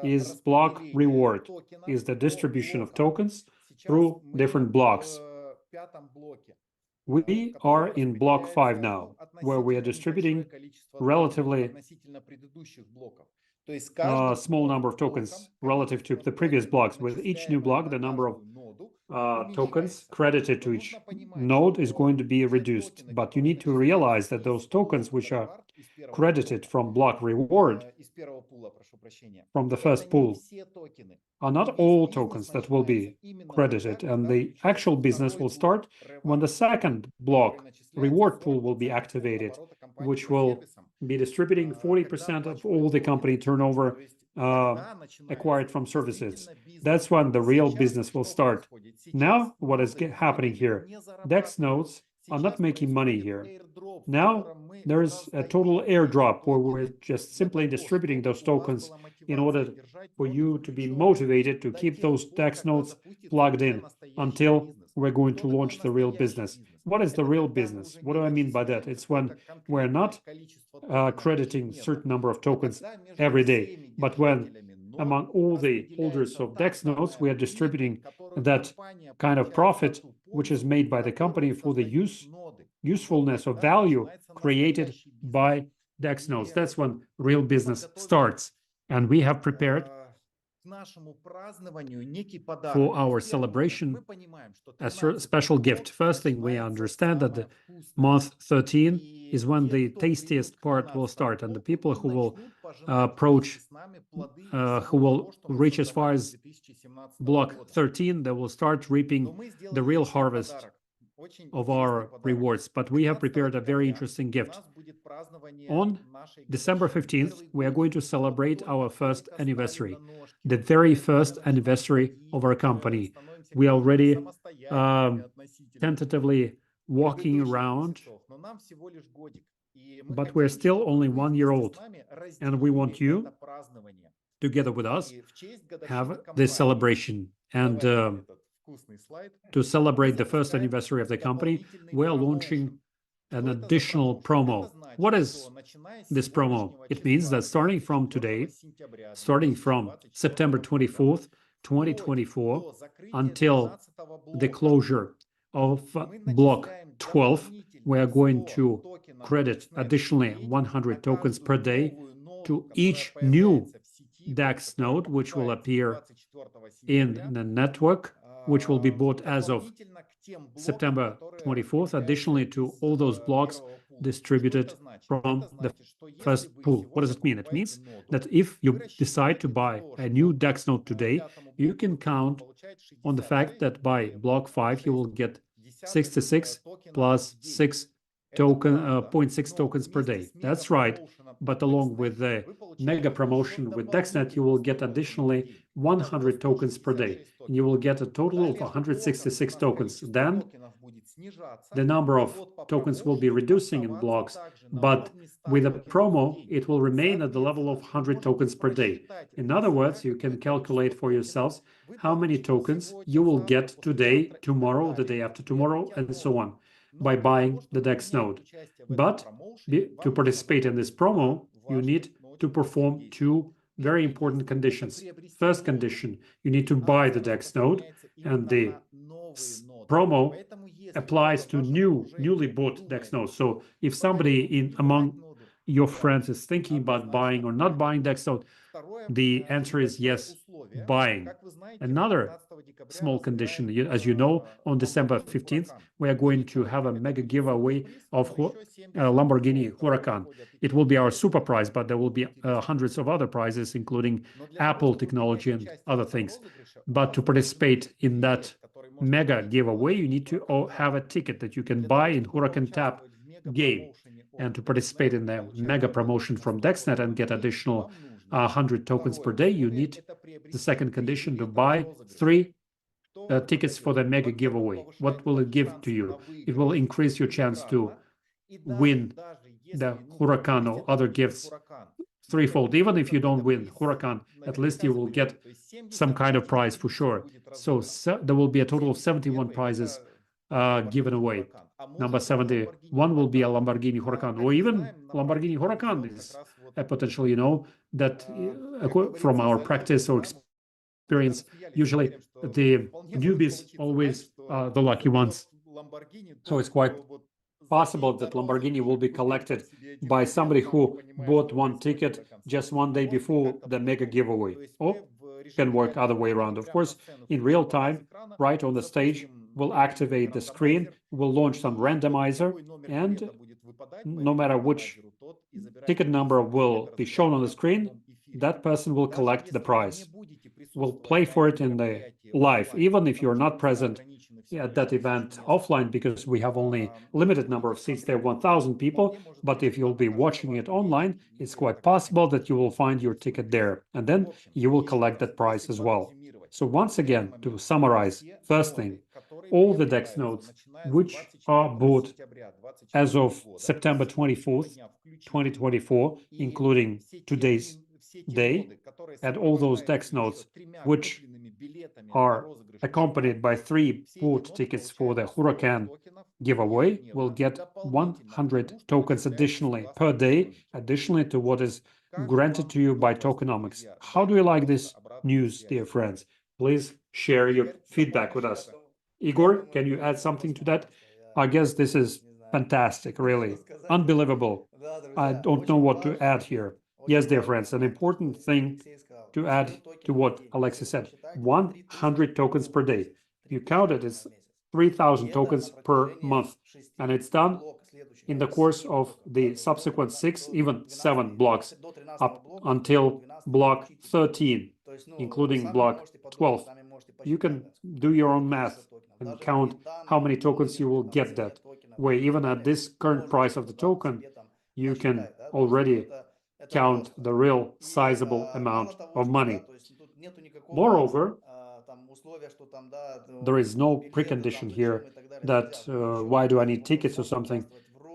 is block reward, is the distribution of tokens through different blocks. We are in block 5 now, where we are distributing relatively small number of tokens relative to the previous blocks. With each new block, the number of tokens credited to each node is going to be reduced. But you need to realize that those tokens which are credited from block reward, from the first pool, are not all tokens that will be credited, and the actual business will start when the second block reward pool will be activated, which will be distributing 40% of all the company turnover acquired from services. That's when the real business will start. Now, what is happening here? DEX nodes are not making money here. Now, there is a total airdrop where we're just simply distributing those tokens in order for you to be motivated to keep those DEX nodes plugged in until we're going to launch the real business. What is the real business? What do I mean by that? It's when we're not crediting certain number of tokens every day, but when among all the holders of DEX nodes, we are distributing that kind of profit which is made by the company for the usefulness of value created by DEX nodes. That's when real business starts. And we have prepared for our celebration a special gift. First thing, we understand that the month 13 is when the tastiest part will start, and the people who will who will reach as far as block 13, they will start reaping the real harvest of our rewards. But we have prepared a very interesting gift. On December 15th, we are going to celebrate our first anniversary, the very first anniversary of our company. We are already tentatively walking around, but we're still only 1 year old, and we want you, together with us, have this celebration. And to celebrate the first anniversary of the company, we are launching an additional promo. What is this promo? It means that starting from today, starting from September 24th, 2024, until the closure of block 12, we are going to credit additionally 100 tokens per day to each new DEX node, which will appear in the network, which will be bought as of September 24th, additionally to all those blocks distributed from the first pool. What does it mean? It means that if you decide to buy a new DEX node today, you can count on the fact that by block 5, you will get 66 plus 6 0.6 tokens per day. That's right. But along with the mega promotion with Dexnet, you will get additionally 100 tokens per day. And you will get a total of 166 tokens. Then the number of tokens will be reducing in blocks, but with a promo, it will remain at the level of 100 tokens per day. In other words, you can calculate for yourselves how many tokens you will get today, tomorrow, the day after tomorrow, and so on, by buying the DEX node. But to participate in this promo, you need to perform two very important conditions. First condition, you need to buy the DEX node, and the promo applies to newly bought DEX nodes. So if somebody among your friends is thinking about buying or not buying DEX node, the answer is yes, buying. Another small condition, as you know, on December 15th, we are going to have a mega giveaway of Lamborghini Huracan. It will be our super prize, but there will be hundreds of other prizes, including Apple technology and other things. But to participate in that mega giveaway, you need to have a ticket that you can buy in Huracan Tap game. And to participate in the mega promotion from Dexnet and get additional 100 tokens per day, you need the second condition to buy 3 tickets for the mega giveaway. What will it give to you? It will increase your chance to win the Huracan or other gifts threefold. Even if you don't win Huracan, at least you will get some kind of prize for sure. So there will be a total of 71 prizes given away. Number 71 will be a Lamborghini Huracan, or even Lamborghini Huracan is a potential, that from our practice or experience, usually the newbies always are the lucky ones. So it's quite possible that Lamborghini will be collected by somebody who bought one ticket just one day before the mega giveaway. Or can work other way around. Of course, in real time, right on the stage, we'll activate the screen, we'll launch some randomizer, and no matter which ticket number will be shown on the screen, that person will collect the prize. We'll play for it in the live, even if you're not present at that event offline, because we have only limited number of seats there, 1,000 people. But if you'll be watching it online, it's quite possible that you will find your ticket there, and then you will collect that prize as well. So once again, to summarize, first thing, all the DEX notes which are bought as of September 24th, 2024, including today's day, and all those DEX notes which are accompanied by 3 bought tickets for the Huracan giveaway will get 100 tokens additionally per day, additionally to what is granted to you by Tokenomics. How do you like this news, dear friends? Please share your feedback with us. Igor, can you add something to that? I guess this is fantastic, really. Unbelievable. I don't know what to add here. Yes, dear friends, an important thing to add to what Alexis said, 100 tokens per day. If you count it, it's 3,000 tokens per month. And it's done in the course of the subsequent 6, even 7 blocks up until block 13, including block 12. You can do your own math and count how many tokens you will get that way. Even at this current price of the token, you can already count the real sizable amount of money. Moreover, there is no precondition here that why do I need tickets or something.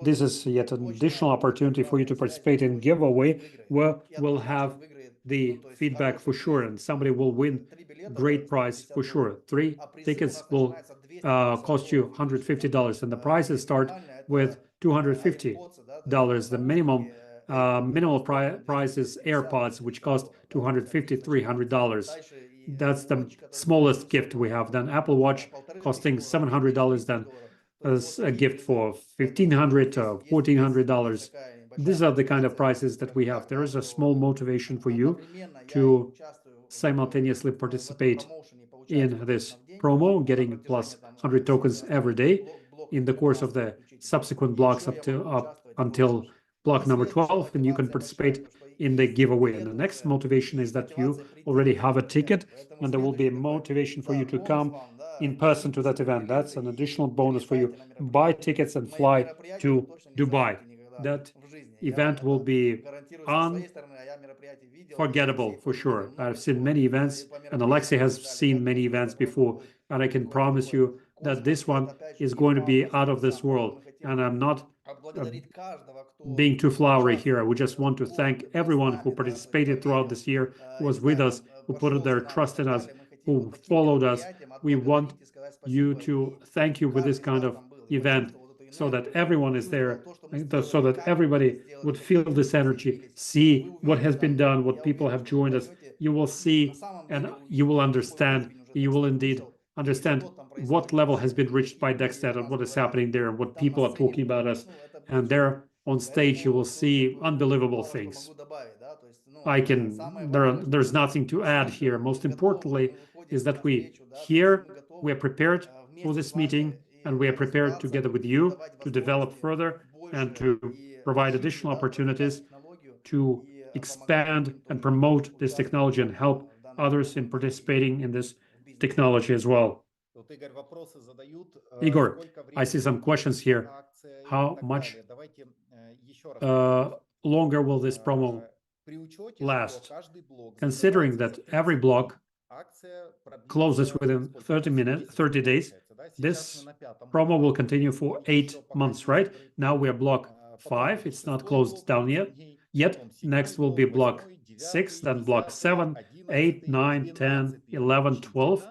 This is yet an additional opportunity for you to participate in giveaway where we'll have the feedback for sure, and somebody will win great prize for sure. 3 tickets will cost you $150, and the prizes start with $250. The minimum minimal price is AirPods, which cost $250, $300. That's the smallest gift we have. Then Apple Watch costing $700. Then as a gift for $1,500 to $1,400. These are the kind of prices that we have. There is a small motivation for you to simultaneously participate in this promo, getting plus 100 tokens every day in the course of the subsequent blocks up until block number 12, and you can participate in the giveaway. And the next motivation is that you already have a ticket, and there will be a motivation for you to come in person to that event. That's an additional bonus for you. Buy tickets and fly to Dubai. That event will be unforgettable for sure. I've seen many events, and Alexei has seen many events before, and I can promise you that this one is going to be out of this world. And I'm not being too flowery here. We just want to thank everyone who participated throughout this year, who was with us, who put their trust in us, who followed us. We want you to thank you with this kind of event so that everyone is there, so that everybody would feel this energy, see what has been done, what people have joined us. You will see and you will understand, you will indeed understand what level has been reached by Dexnet and what is happening there and what people are talking about us. And there on stage, you will see unbelievable things. There's nothing to add here. Most importantly is that we're prepared for this meeting, and we are prepared together with you to develop further and to provide additional opportunities to expand and promote this technology and help others in participating in this technology as well. Igor, I see some questions here. How much longer will this promo last? Considering that every block closes within 30 days, this promo will continue for 8 months, right? Now we're block 5. It's not closed down yet. Next will be block 6, then block 7, 8, 9, 10, 11, 12,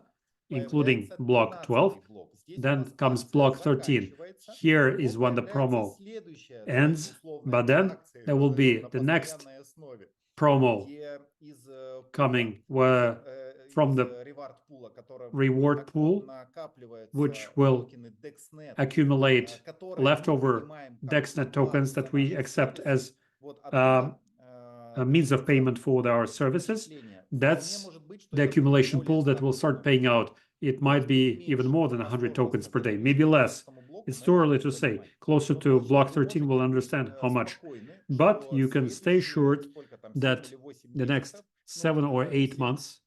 including block 12. Then comes block 13. Here is when the promo ends, but then there will be the next promo coming where from the reward pool, which will accumulate leftover Dexnet tokens that we accept as a means of payment for our services. That's the accumulation pool that will start paying out. It might be even more than 100 tokens per day, maybe less. It's too early to say. Closer to block 13, we'll understand how much. But you can stay assured that the next 7 or 8 months,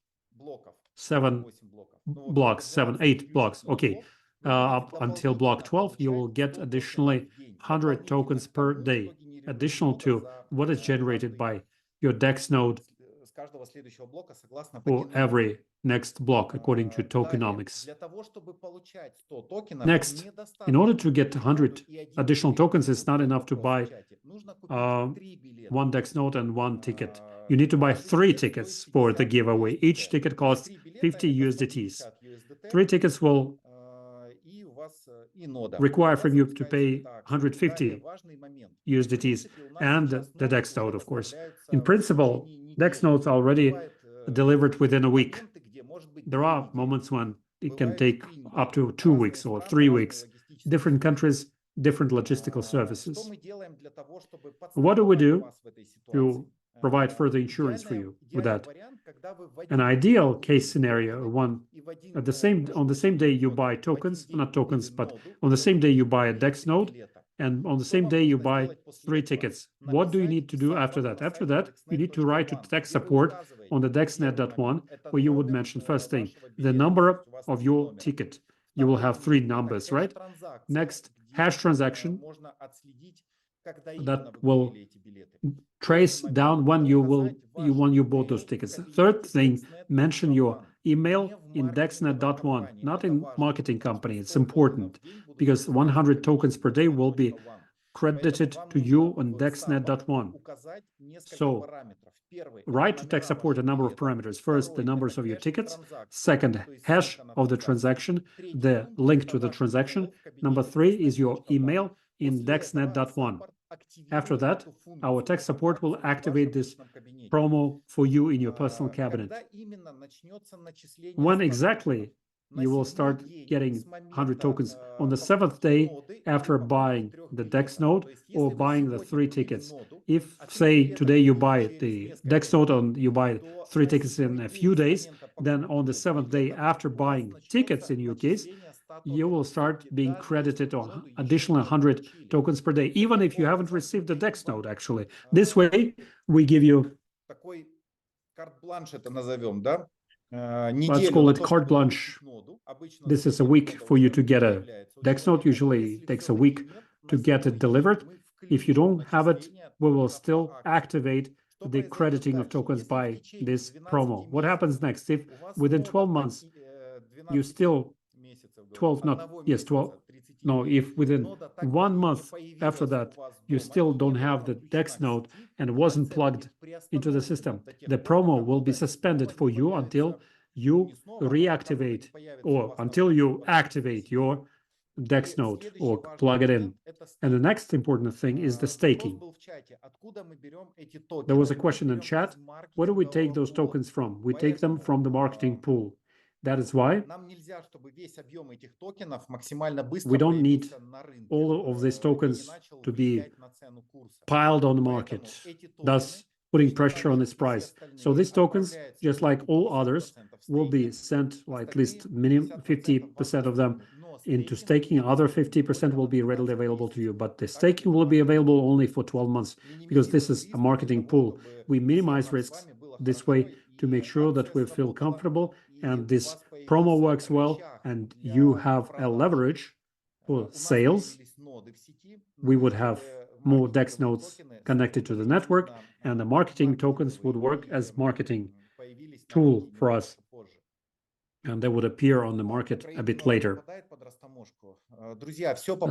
7 blocks, 8 blocks, okay, up until block 12, you will get additionally 100 tokens per day, additional to what is generated by your DEX node for every next block, according to tokenomics. Next, in order to get 100 additional tokens, it's not enough to buy one DEX node and one ticket. You need to buy 3 tickets for the giveaway. Each ticket costs 50 USDTs. 3 tickets will require from you to pay 150 USDTs and the DEX node, of course. In principle, DEX nodes are already delivered within a week. There are moments when it can take up to 2 weeks or 3 weeks. Different countries, different logistical services. What do we do to provide further insurance for you with that? An ideal case scenario, one on the same day you buy tokens, not tokens, but on the same day you buy a DEX node, and on the same day you buy 3 tickets. What do you need to do after that? After that, you need to write to tech support on the Dexnet.1, where you would mention first thing, the number of your ticket. You will have 3 numbers, right? Next, hash transaction that will trace down when you bought those tickets. Third thing, mention your email in Dexnet.1, not in marketing company. It's important because 100 tokens per day will be credited to you on Dexnet.1. So write to tech support a number of parameters. First, the numbers of your tickets. Second, hash of the transaction, the link to the transaction. Number 3 is your email in Dexnet.1. After that, our tech support will activate this promo for you in your personal cabinet. When exactly you will start getting 100 tokens? On the 7th day after buying the DEX node or buying the 3 tickets. If, say, today you buy the DEX node and you buy 3 tickets in a few days, then on the 7th day after buying tickets, in your case, you will start being credited on additional 100 tokens per day, even if you haven't received the DEX node, actually. This way, we give you, let's call it carte blanche. This is a week for you to get a DEX node. Usually it takes a week to get it delivered. If you don't have it, we will still activate the crediting of tokens by this promo. What happens next? If within 12 months, you still 12, not, yes, 12, no, if within 1 month after that, you still don't have the DEX node and it wasn't plugged into the system, the promo will be suspended for you until you reactivate or until you activate your DEX node or plug it in. And the next important thing is the staking. There was a question in chat, where do we take those tokens from? We take them from the marketing pool. That is why we don't need all of these tokens to be piled on the market, thus putting pressure on its price. So these tokens, just like all others, will be sent, like at least minimum 50% of them into staking. Other 50% will be readily available to you, but the staking will be available only for 12 months because this is a marketing pool. We minimize risks this way to make sure that we feel comfortable and this promo works well and you have a leverage for sales. We would have more DEX nodes connected to the network and the marketing tokens would work as marketing tool for us. And they would appear on the market a bit later.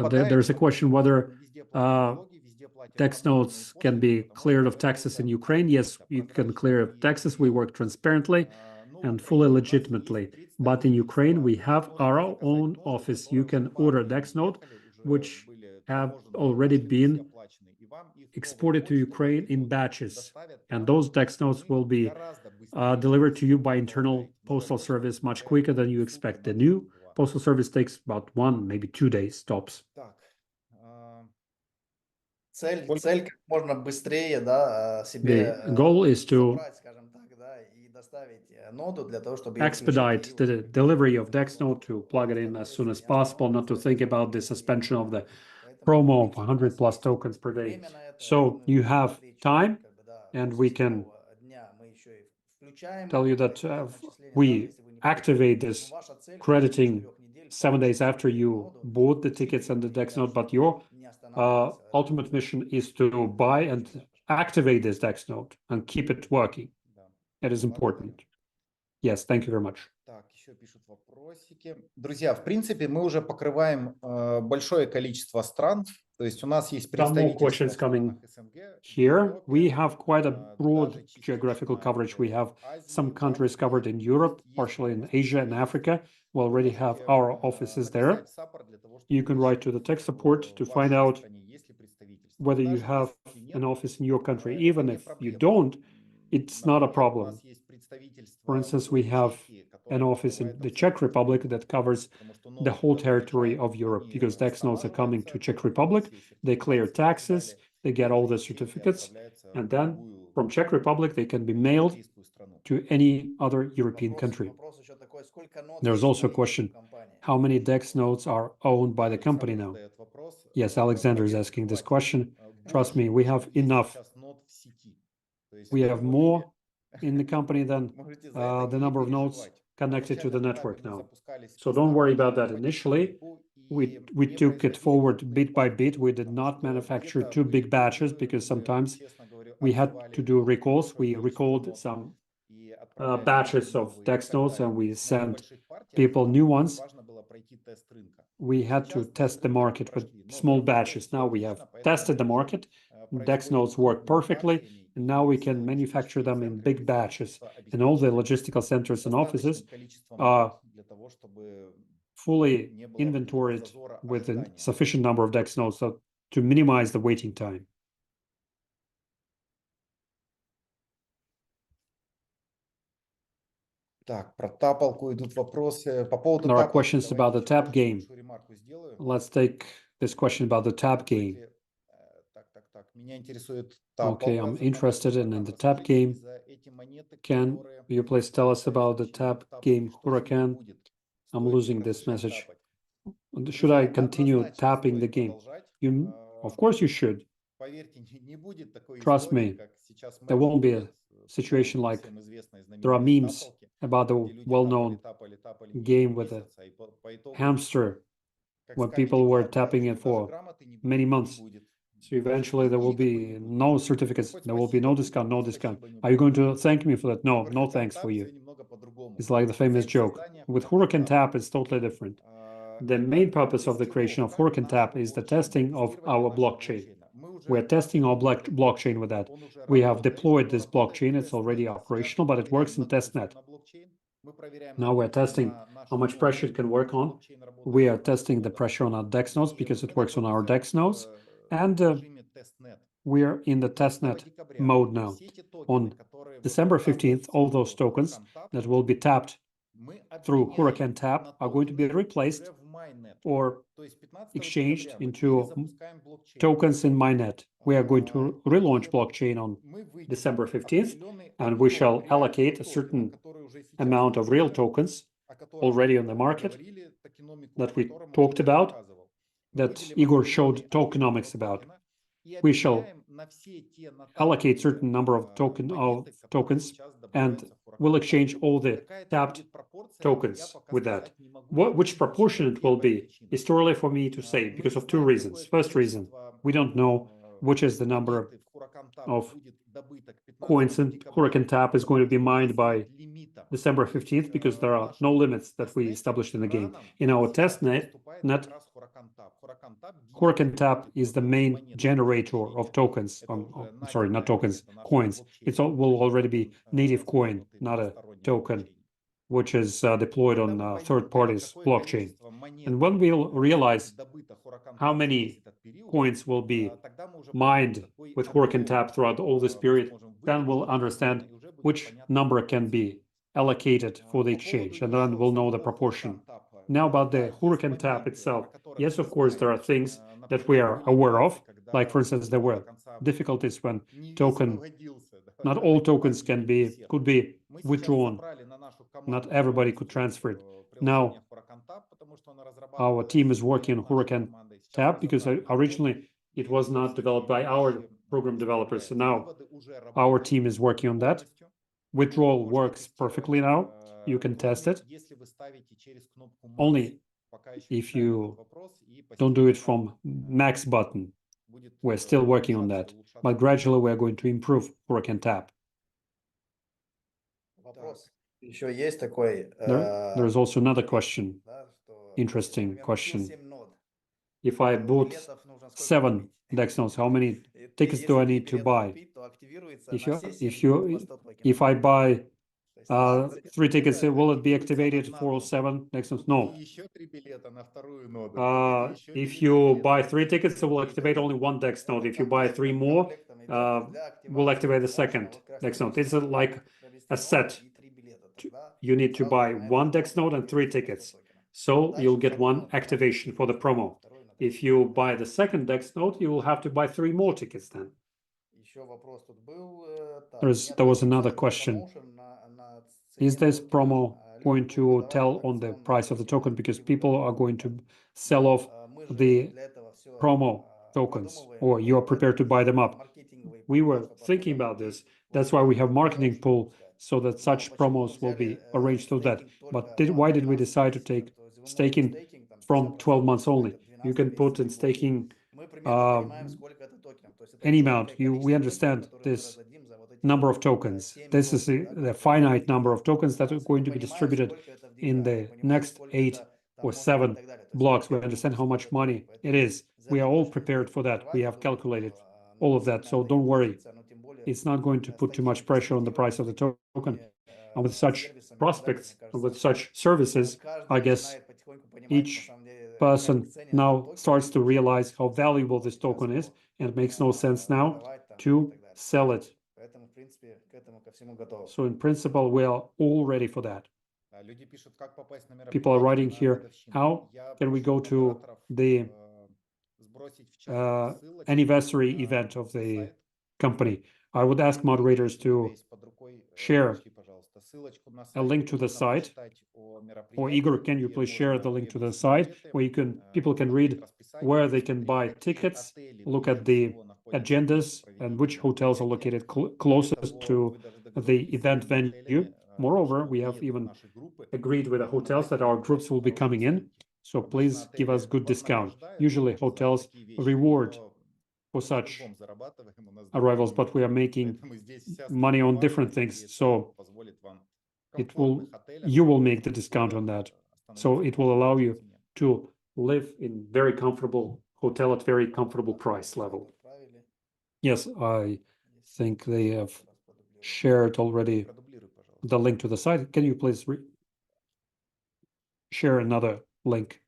There's a question whether DEX nodes can be cleared of taxes in Ukraine. Yes, you can clear taxes. We work transparently and fully legitimately. But in Ukraine, we have our own office. You can order DEX node, which have already been exported to Ukraine in batches. And those DEX nodes will be delivered to you by internal postal service much quicker than you expect. The new postal service takes about 1, maybe 2 days tops. Так, Цель как можно быстрее, да, себе The goal is to забрать, скажем так, да, и доставить ноду для того, чтобы ее expedite включить. the delivery of Dexnet to plug it in as soon as possible, not to think about the suspension of the promo of 100 plus tokens per day. So you have time, and we can tell you that we activate this crediting 7 days after you bought the tickets and the Dexnet, but your ultimate mission is to buy and activate this Dexnet and keep it working. да. It is important. Yes, thank you very much. Так, еще пишут вопросики. Друзья, в принципе, мы уже покрываем большое количество стран. То есть у нас есть Some more представительство questions в coming странах СНГ, в here. We Европе, have quite a broad даже geographical частично coverage. We have в Азии, some да. countries covered in Europe, Есть partially in просто Asia and Africa. We already have можете our offices there. написать в саппорт для того, чтобы You can write to the tech support to find out стране есть ли представительство. whether you Даже have если an нет, office in your country. это Even не if you проблема. don't, it's not a Например, у problem. нас есть представительство For instance, в we have Чехии, an которое office in покрывает the Czech абсолютно Republic всю that covers потому что the ноды whole туда territory приезжают, of Europe, они because Dexnotes are coming to Czech останавливаются, Republic. все They clear сертификации и так taxes, далее, they get all the прилетит и certificates, отправляется and в then любую from Czech Republic, they can be mailed европейскую страну. to any other European country. Вопрос еще такой, сколько нод There's есть also a наличных в question, компании? how many Dexnotes are owned by the company Александр now? задает вопрос. Yes, Alexander is Поверьте, asking this хватит. question. Trust me, Больше, we чем have 10 enough. сейчас нод в сети. То есть We вы have можете more in the company than можете за это the не number of nodes переживать. connected to the На network этапе мы now. запускались So don't worry about that. по Initially, тихоньку, we и не took it производили forward крупные bit by партии, bit. We did потому not что manufacture где-то two были big batches перерывы, because мы, sometimes честно говоря, we had отзывали to do recalls. большое We количество recalled нод some и отправляли batches of новые и так Dexnotes, далее. and we Но в sent больших партиях people new ones. важно было пройти тест рынка. We had to Сейчас test the тест рынка мы market with прошли. Ноды small работают, batches. все Now we have отлично, поэтому tested the мы уже market. производим Dexnotes work крупными perfectly, партиями and now we и с can manufacture логистическими them in центрами big batches. с And all the обеспечением logistical centers and offices достаточным количеством are нод для того, чтобы fully не было inventoried зазора with a ожидания. sufficient number of Dexnotes so to minimize the waiting time. Так, про тапалку идут вопросы. По поводу There are тапалки questions about the давайте еще tap game. небольшую ремарку сделаю. Let's take this question about the tap game. Если, так. Меня интересует Okay, тапалка I'm за interested монету in the Huracan. tap Расскажите game. за эти монеты, Can которые you please tell us по about the обеспечению tap тапать. game Что с ними Huracan? будет? I'm Стоит ли losing this продолжать message. тапать? Should I Друзья, continue однозначно tapping the стоит game? продолжать. You, of course you should. Поверьте, не будет такой Trust истории, me, как сейчас there мемы won't be a ходят situation по like всем известной there are знаменитой memes тапалке, about the где люди well-known тапали game недели, with a месяца, и по итогу, hamster как when с people каменной were клавой, tapping it даже for грамоты не many будет. months. будет. So eventually there will Никакой be не будет. no certificates. Хоть There will be спасибо no будет, discount, хоть no discount. спасибо не Are you будет. going to thank me for that? No, no Huracan thanks for Tap you. всё немного по-другому. It's like the famous Цель joke. создания With Huracan Huracan Tap. Tap, it's totally different. The main purpose of the creation of Huracan Tap is the testing of our blockchain. We're testing our blockchain with that. We have deployed this blockchain. It's already operational, but it works in testnet. Now we're testing how much pressure it can work on. We are testing the pressure on our DEX nodes because it works on our DEX nodes. And we are in the testnet mode now. On December 15th, all those tokens that will be tapped through Huracan Tap are going to be replaced or exchanged into tokens in mainnet. We are going to relaunch blockchain on December 15th, and we shall allocate a certain amount of real tokens already on the market that we talked about, that Igor showed tokenomics about. We shall allocate certain number of tokens and we'll exchange all the tapped tokens with that. Which proportion it will be is too early for me to say because of two reasons. First reason, we don't know which is the number of coins in Huracan Tap is going to be mined by December 15th because there are no limits that we established in the game. In our test net Huracan Tap is the main generator of tokens. Sorry, not tokens, coins. It will already be native coin, not a token, which is deployed on third parties blockchain. And when we'll realize how many coins will be mined with Huracan Tap throughout all this period, then we'll understand which number can be allocated for the exchange, and then we'll know the proportion. Now about the Hurricane Tap itself. Yes, of course, there are things that we are aware of. Like, for instance, there were difficulties when not all tokens could be withdrawn. Not everybody could transfer it. Now, our team is working on Hurricane Tap because originally it was not developed by our program developers. So now our team is working on that. Withdrawal works perfectly now. You can test it. Only if you don't do it from max button. We're still working on that, but gradually we're going to improve Hurricane Tap. There's also another question, interesting question. If I bought 7 DEX nodes, how many tickets do I need to buy? If I buy 3 tickets, will it be activated for 7 DEX nodes? No. If you buy 3 tickets, it will activate only 1 DEX node. If you buy 3 more, we'll activate the second DEX node. It's like a set. You need to buy 1 DEX node and 3 tickets. So you'll get 1 activation for the promo. If you buy the second DEX node, you will have to buy 3 more tickets then. There was another question. Is this promo going to tell on the price of the token? Because people are going to sell off the promo tokens, or you're prepared to buy them up. We were thinking about this. That's why we have marketing pool, so that such promos will be arranged so that. But why did we decide to take staking from 12 months only? You can put in staking any amount. We understand this number of tokens. This is the finite number of tokens that are going to be distributed in the next 8 or 7 blocks. We understand how much money it is. We are all prepared for that. We have calculated all of that. So don't worry. It's not going to put too much pressure on the price of the token. And with such prospects, with such services, I guess each person now starts to realize how valuable this token is, and it makes no sense now to sell it. So in principle, we are all ready for that. People are writing here, how can we go to the anniversary event of the company? I would ask moderators to share a link to the site. Or Igor, can you please share the link to the site where people can read where they can buy tickets, look at the agendas and which hotels are located closest to the event venue. Moreover, we have even agreed with the hotels that our groups will be coming in. So please give us good discount. Usually hotels reward for such arrivals, but we are making money on different things. So you will make the discount on that. So it will allow you to live in very comfortable hotel at very comfortable price level. Yes, I think they have shared already the link to the site. Can you please share another link?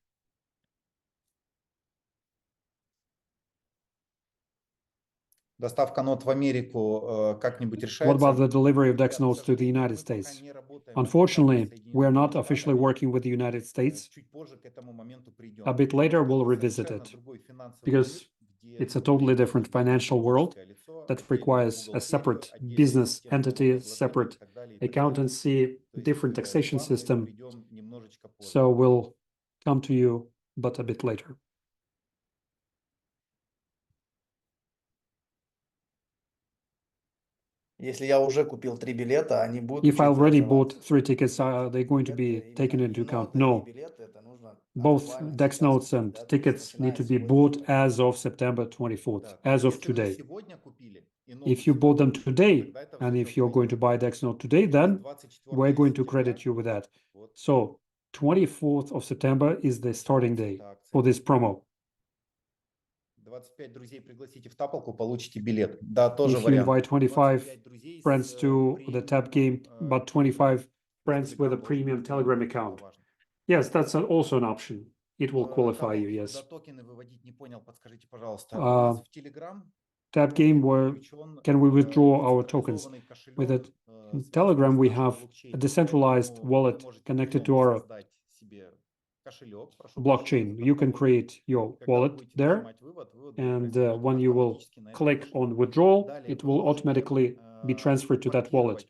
Доставка нот в Америку как-нибудь решается? What about the delivery of DEX nodes to the United States? Unfortunately, we are not officially working with the United States. A bit later, we'll revisit it, because it's a totally different financial world that requires a separate business entity, separate accountancy, different taxation system. So we'll come to you, but a bit later. If I already bought 3 tickets, are they going to be taken into account? No. Both DEX notes and tickets need to be bought as of September 24th, as of today. If you bought them today, and if you're going to buy DEX note today, then we're going to credit you with that. So 24th of September is the starting day for this promo. 25 друзей пригласите в тапалку, получите билет. Да, тоже If you вариант. invite 25 friends to the tap game, but 25 friends with a premium Telegram account. Yes, that's also an option. It will qualify you, yes. Токены выводить не понял, подскажите, пожалуйста. У нас в Telegram Tap game, where can we withdraw our tokens with a In Telegram, we have a decentralized wallet connected to our blockchain. You can create your wallet there, and when you will click on withdrawal, it will automatically be transferred to that wallet.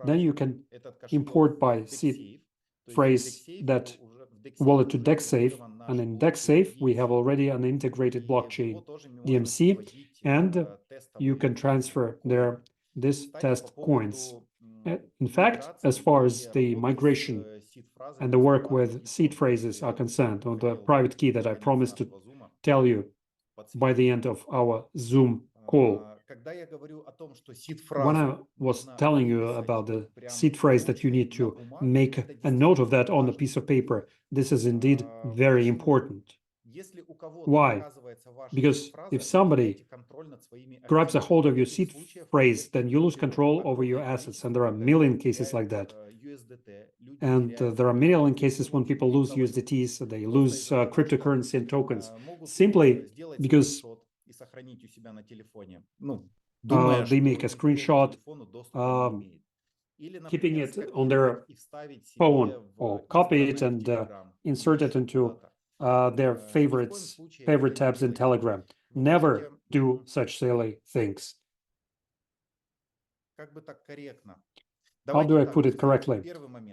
Then you can import by seed phrase that wallet to DexSafe, and in DexSafe we have already an integrated blockchain DMC, and you can transfer there this test coins. In fact, as far as the migration and the work with seed phrases are concerned, or the private key that I promised to tell you by the end of our Zoom call, when I was telling you about the seed phrase that you need to make a note of that on a piece of paper, this is indeed very important. Why? Because if somebody grabs a hold of your seed phrase, then you lose control over your assets, and there are a million cases like that. And there are a million cases when people lose USDTs, they lose cryptocurrency and tokens, simply because they make a screenshot, keeping it on their phone, or copy it and insert it into their favorite tabs in Telegram. Never do such silly things. How do I put it correctly?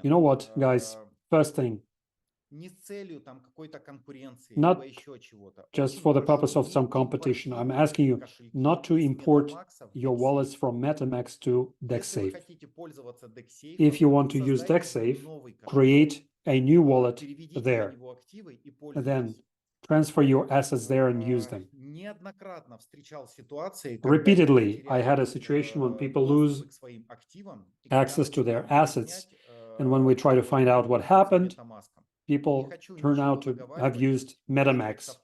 You know what, guys? First thing, not just for the purpose of some competition, I'm asking you not to import your wallets from MetaMask to DexSafe. If you want to use DexSafe, create a new wallet there, and then transfer your assets there and use them. Repeatedly, I had a situation when people lose access to their assets, and when we try to find out what happened, people turn out to have used MetaMask.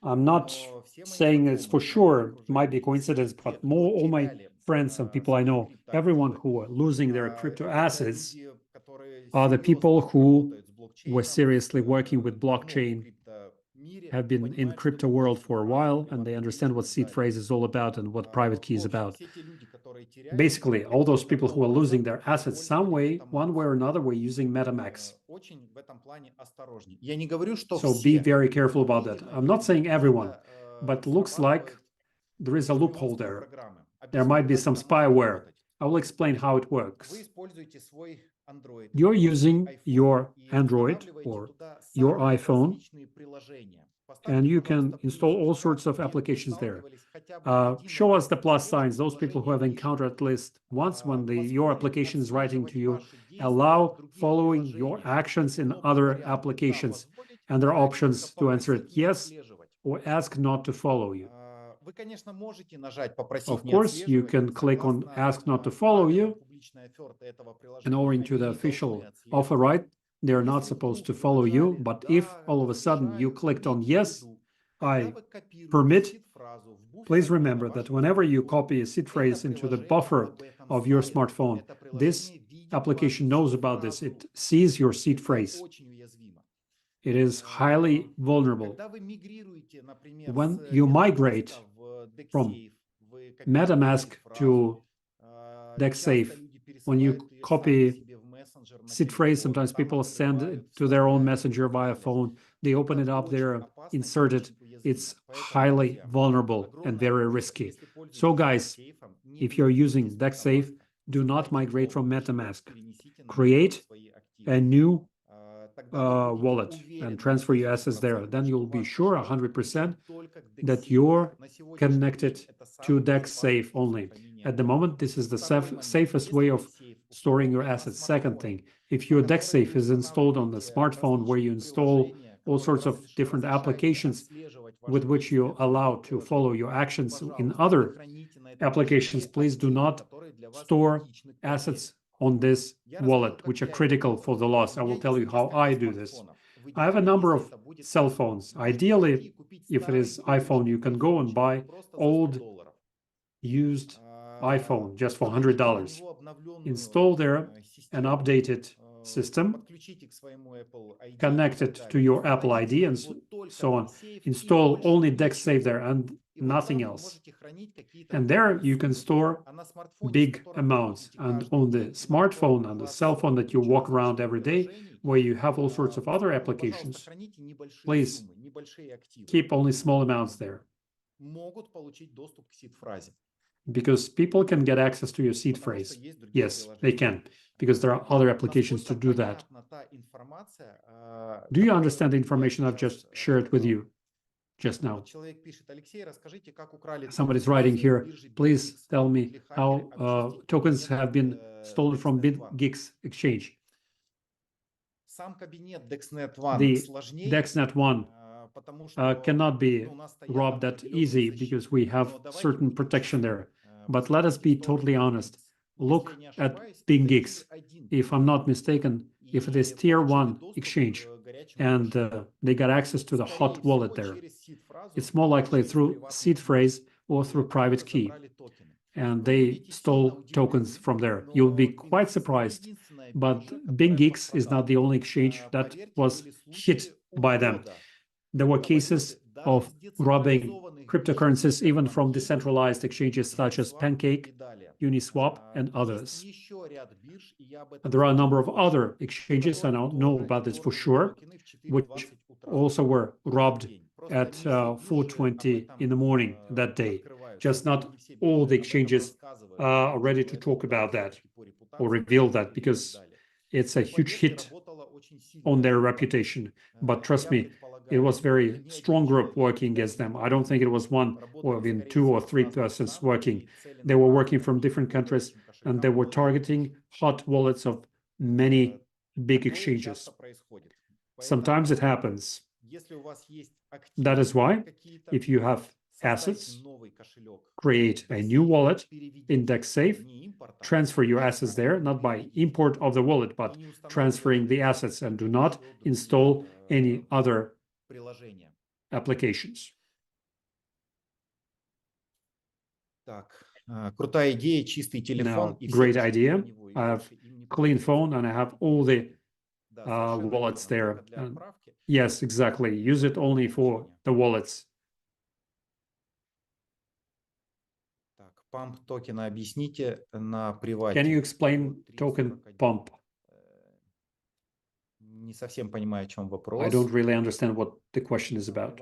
I'm not saying it's for sure, it might be coincidence, but all my friends and people I know, everyone who are losing their crypto assets are the people who were seriously working with blockchain, have been in crypto world for a while, and they understand what seed phrase is all about and what private key is about. Basically, all those people who are losing their assets some way, one way or another way, using MetaMask. So be very careful about that. I'm not saying everyone, but looks like there is a loophole there. There might be some spyware. I will explain how it works. You're using your Android or your iPhone, and you can install all sorts of applications there. Show us the plus signs, those people who have encountered at least once when your application is writing to you, allow following your actions in other applications, and there are options to answer it yes or ask not to follow you. Of course, you can click on ask not to follow you, and owing to the official offer right, they're not supposed to follow you. But if all of a sudden you clicked on yes, I permit, please remember that whenever you copy a seed phrase into the buffer of your smartphone, this application knows about this. It sees your seed phrase. It is highly vulnerable. When you migrate from MetaMask to DexSafe, when you copy seed phrase, sometimes people send it to their own messenger via phone. They open it up there, insert it. It's highly vulnerable and very risky. So guys, if you're using DexSafe, do not migrate from MetaMask. Create a new wallet and transfer your assets there. Then you'll be sure 100% that you're connected to DexSafe only. At the moment, this is the safest way of storing your assets. Second thing, if your DexSafe is installed on the smartphone where you install all sorts of different applications with which you allow to follow your actions in other applications, please do not store assets on this wallet, which are critical for the loss. I will tell you how I do this. I have a number of cell phones. Ideally, if it is iPhone, you can go and buy old used iPhone just for $100. Install there and update it system, connect it to your Apple ID and so on. Install only DexSafe there and nothing else. And there you can store big amounts. And on the smartphone, on the cell phone that you walk around every day, where you have all sorts of other applications, please keep only small amounts there. Because people can get access to your seed phrase. Yes, they can, because there are other applications to do that. Do you understand the information I've just shared with you just now? Somebody's writing here, please tell me how tokens have been stolen from BitGeeks exchange. The Dexnet One cannot be robbed that easy because we have certain protection there. But let us be totally honest. Look at BitGeeks. If I'm not mistaken, if it is tier 1 exchange and they got access to the hot wallet there, it's more likely through seed phrase or through private key. And they stole tokens from there. You'll be quite surprised, but BitGeeks is not the only exchange that was hit by them. There were cases of robbing cryptocurrencies even from decentralized exchanges such as Pancake, Uniswap, and others. There are a number of other exchanges, and I don't know about this for sure, which also were robbed at 4:20 in the morning that day. Just not all the exchanges are ready to talk about that or reveal that because it's a huge hit on their reputation. But trust me, it was a very strong group working against them. I don't think it was one or even 2 or 3 persons working. They were working from different countries and they were targeting hot wallets of many big exchanges. Sometimes it happens. That is why, if you have assets, create a new wallet in DexSafe, transfer your assets there, not by import of the wallet, but transferring the assets, and do not install any other applications. Now, great idea. I have clean phone and I have all the wallets there. Yes, exactly. Use it only for the wallets. Can you explain token pump? I don't really understand what the question is about.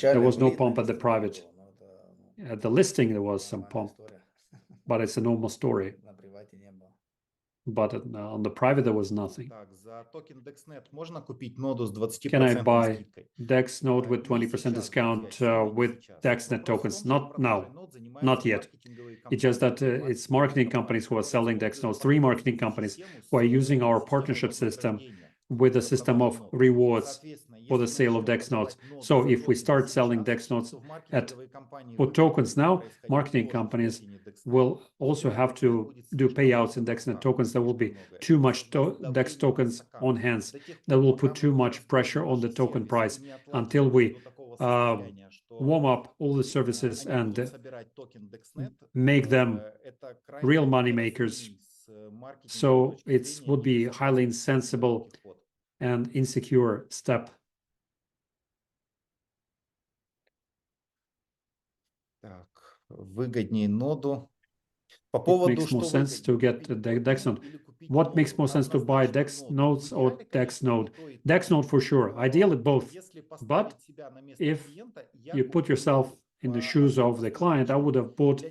There was no pump at the private. At the listing, there was some pump, but it's a normal story. But on the private, there was nothing. Can I buy Dex node with 20% discount with Dexnet tokens? Not now, not yet. It's just that it's marketing companies who are selling Dex nodes, 3 marketing companies who are using our partnership system with a system of rewards for the sale of Dex nodes. So if we start selling Dex nodes for tokens now, marketing companies will also have to do payouts in Dexnet tokens. There will be too much Dex tokens on hands. That will put too much pressure on the token price until we warm up all the services and make them real money makers. So it would be highly insensible and insecure step. It makes more sense to get the Dex node. What makes more sense to buy Dex nodes or Dex node? Dex node for sure. Ideally both. But if you put yourself in the shoes of the client, I would have bought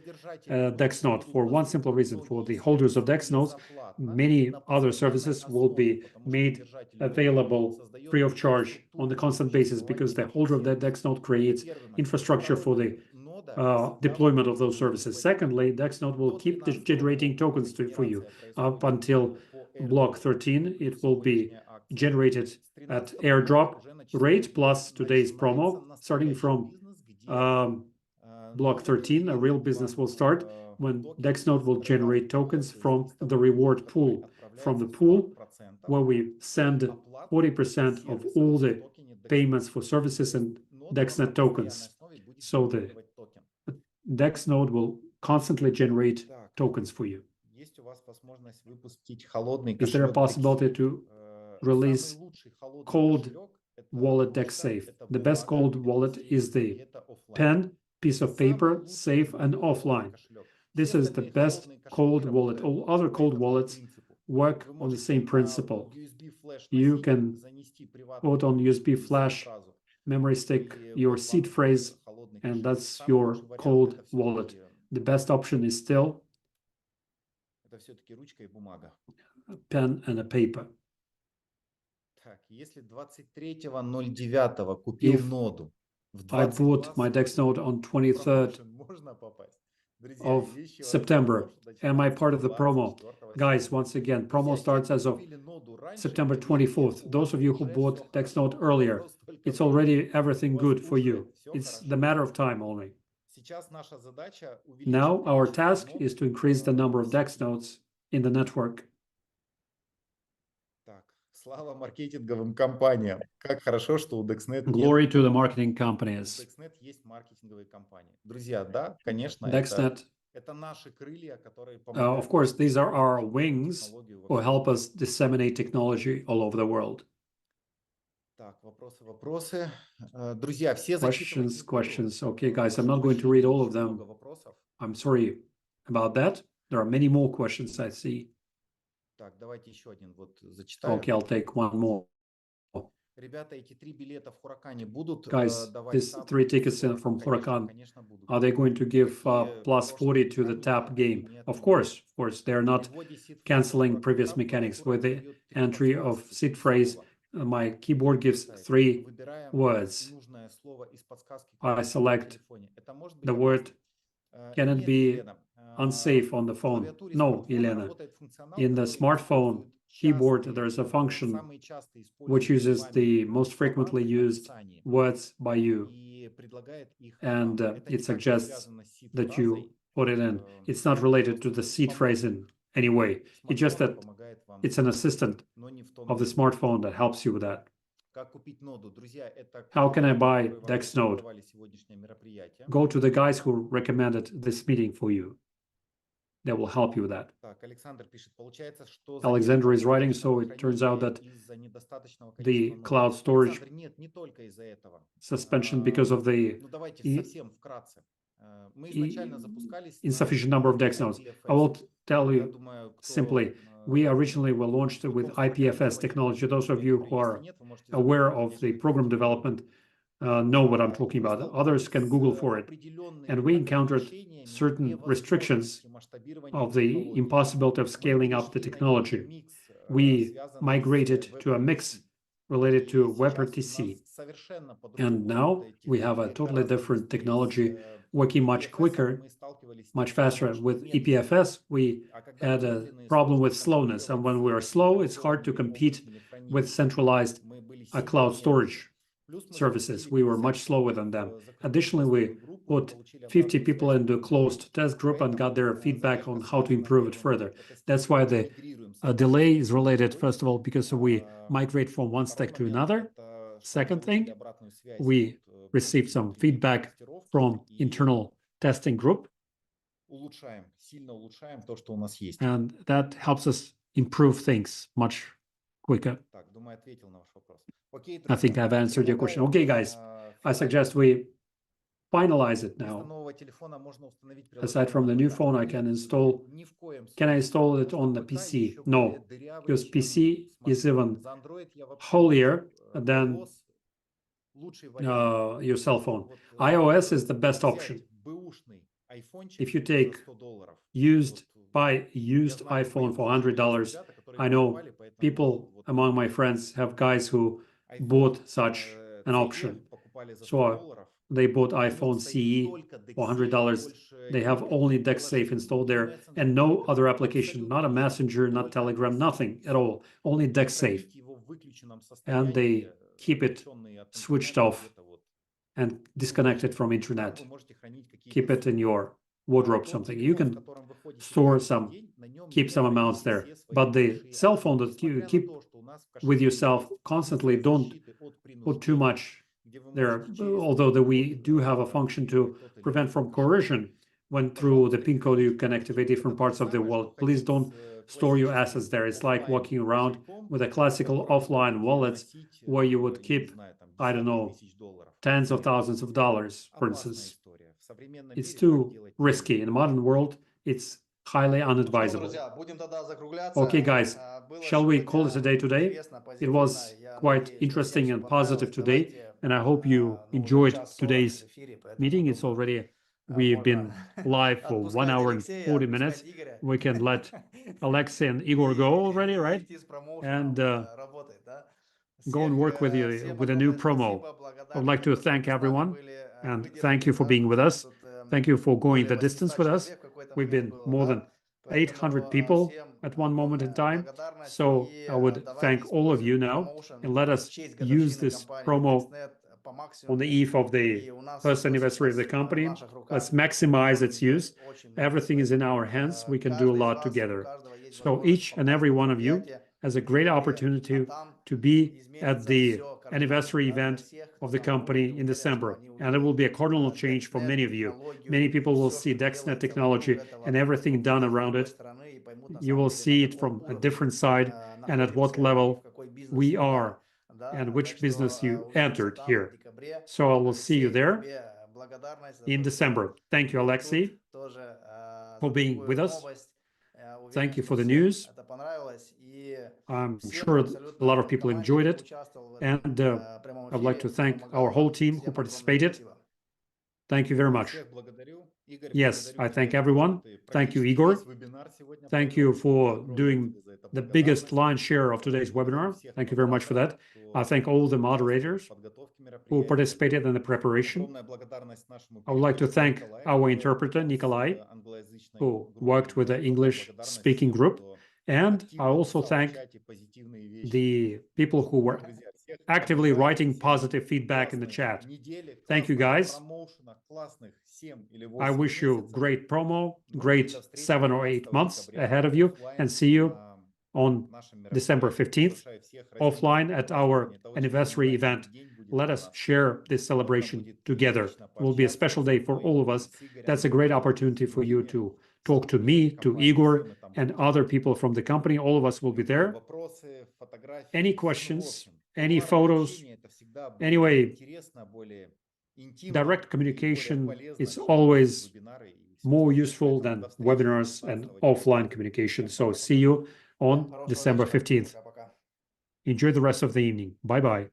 Dex node for one simple reason. For the holders of Dex nodes, many other services will be made available free of charge on a constant basis because the holder of that Dex node creates infrastructure for the deployment of those services. Secondly, Dexnet will keep generating tokens for you up until block 13. It will be generated at airdrop rate plus today's promo. Starting from block 13, a real business will start when Dexnet will generate tokens from the reward pool. From the pool, where we send 40% of all the payments for services and Dexnet tokens. So the Dex node will constantly generate tokens for you. Is there a possibility to release cold wallet DexSafe? The best cold wallet is the pen, piece of paper, safe, and offline. This is the best cold wallet. All other cold wallets work on the same principle. You can put on USB flash memory stick your seed phrase, and that's your cold wallet. The best option is still a pen and a paper. If I bought my Dex node on 23rd of September, am I part of the promo? Guys, once again, promo starts as of September 24th. Those of you who bought Dex node earlier, it's already everything good for you. It's the matter of time only. Now our task is to increase the number of Dex nodes in the network. Glory to the marketing companies. Dexnet, of course, these are our wings who help us disseminate technology all over the world. Questions. Okay, guys, I'm not going to read all of them. I'm sorry about that. There are many more questions I see. Okay, I'll take one more. Guys, these 3 tickets from Huracan, are they going to give plus 40 to the tap game? Of course, they're not canceling previous mechanics. With the entry of seed phrase, my keyboard gives 3 words. I select the word. Can it be unsafe on the phone? No, Elena. In the smartphone keyboard, there's a function which uses the most frequently used words by you, and it suggests that you put it in. It's not related to the seed phrase in any way. It's just that it's an assistant of the smartphone that helps you with that. How can I buy Dex node? Go to the guys who recommended this meeting for you. They will help you with that. Alexander is writing, so it turns out that the cloud storage suspension because of the insufficient number of Dex nodes. I will tell you simply, we originally were launched with IPFS technology. Those of you who are aware of the program development know what I'm talking about. Others can Google for it. And we encountered certain restrictions of the impossibility of scaling up the technology. We migrated to a mix related to WebRTC. And now we have a totally different technology working much quicker, much faster. With EPFS, we had a problem with slowness. And when we are slow, it's hard to compete with centralized cloud storage services. We were much slower than them. Additionally, we put 50 people into a closed test group and got their feedback on how to improve it further. That's why the delay is related, first of all, because we migrate from one stack to another. Second thing, we received some feedback from internal testing group. And that helps us improve things much quicker. I think I've answered your question. Okay, guys, I suggest we finalize it now. Aside from the new phone, I can install. Can I install it on the PC? No, because PC is even holier than your cell phone. iOS is the best option. If you take used iPhone for $100, I know people among my friends have guys who bought such an option. So they bought iPhone CE for $100. They have only DexSafe installed there and no other application, not a Messenger, not Telegram, nothing at all, only DexSafe. And they keep it switched off and disconnected from internet. Keep it in your wardrobe, something. You can store keep some amounts there. But the cell phone that you keep with yourself constantly, don't put too much there. Although we do have a function to prevent from coercion, went through the pin code, you can activate different parts of the wallet. Please don't store your assets there. It's like walking around with a classical offline wallets where you would keep, I don't know, tens of thousands of dollars, for instance. It's too risky. In the modern world, it's highly unadvisable. Okay, guys, shall we call it a day today? It was quite interesting and positive today, and I hope you enjoyed today's meeting. It's already, we've been live for 1 hour and 40 minutes. We can let Alexei and Igor go already, right? And go and work with you with a new promo. I would like to thank everyone and thank you for being with us. Thank you for going the distance with us. We've been more than 800 people at one moment in time. So I would thank all of you now, and let us use this promo on the eve of the first anniversary of the company. Let's maximize its use. Everything is in our hands. We can do a lot together. So each and every one of you has a great opportunity to be at the anniversary event of the company in December. And it will be a cardinal change for many of you. Many people will see Dexnet technology and everything done around it. You will see it from a different side and at what level we are and which business you entered here. So I will see you there in December. Thank you, Alexei, for being with us. Thank you for the news. I'm sure a lot of people enjoyed it. And I'd like to thank our whole team who participated. Thank you very much. Yes, I thank everyone. Thank you, Igor. Thank you for doing the biggest lion's share of today's webinar. Thank you very much for that. I thank all the moderators who participated in the preparation. I would like to thank our interpreter, Nikolai, who worked with the English-speaking group. And I also thank the people who were actively writing positive feedback in the chat. Thank you, guys. I wish you great promo, great 7 or 8 months ahead of you, and see you on December 15th offline at our anniversary event. Let us share this celebration together. It will be a special day for all of us. That's a great opportunity for you to talk to me, to Igor, and other people from the company. All of us will be there. Any questions, any photos, anyway, direct communication is always more useful than webinars and offline communication. So see you on December 15th. Enjoy the rest of the evening. Bye-bye.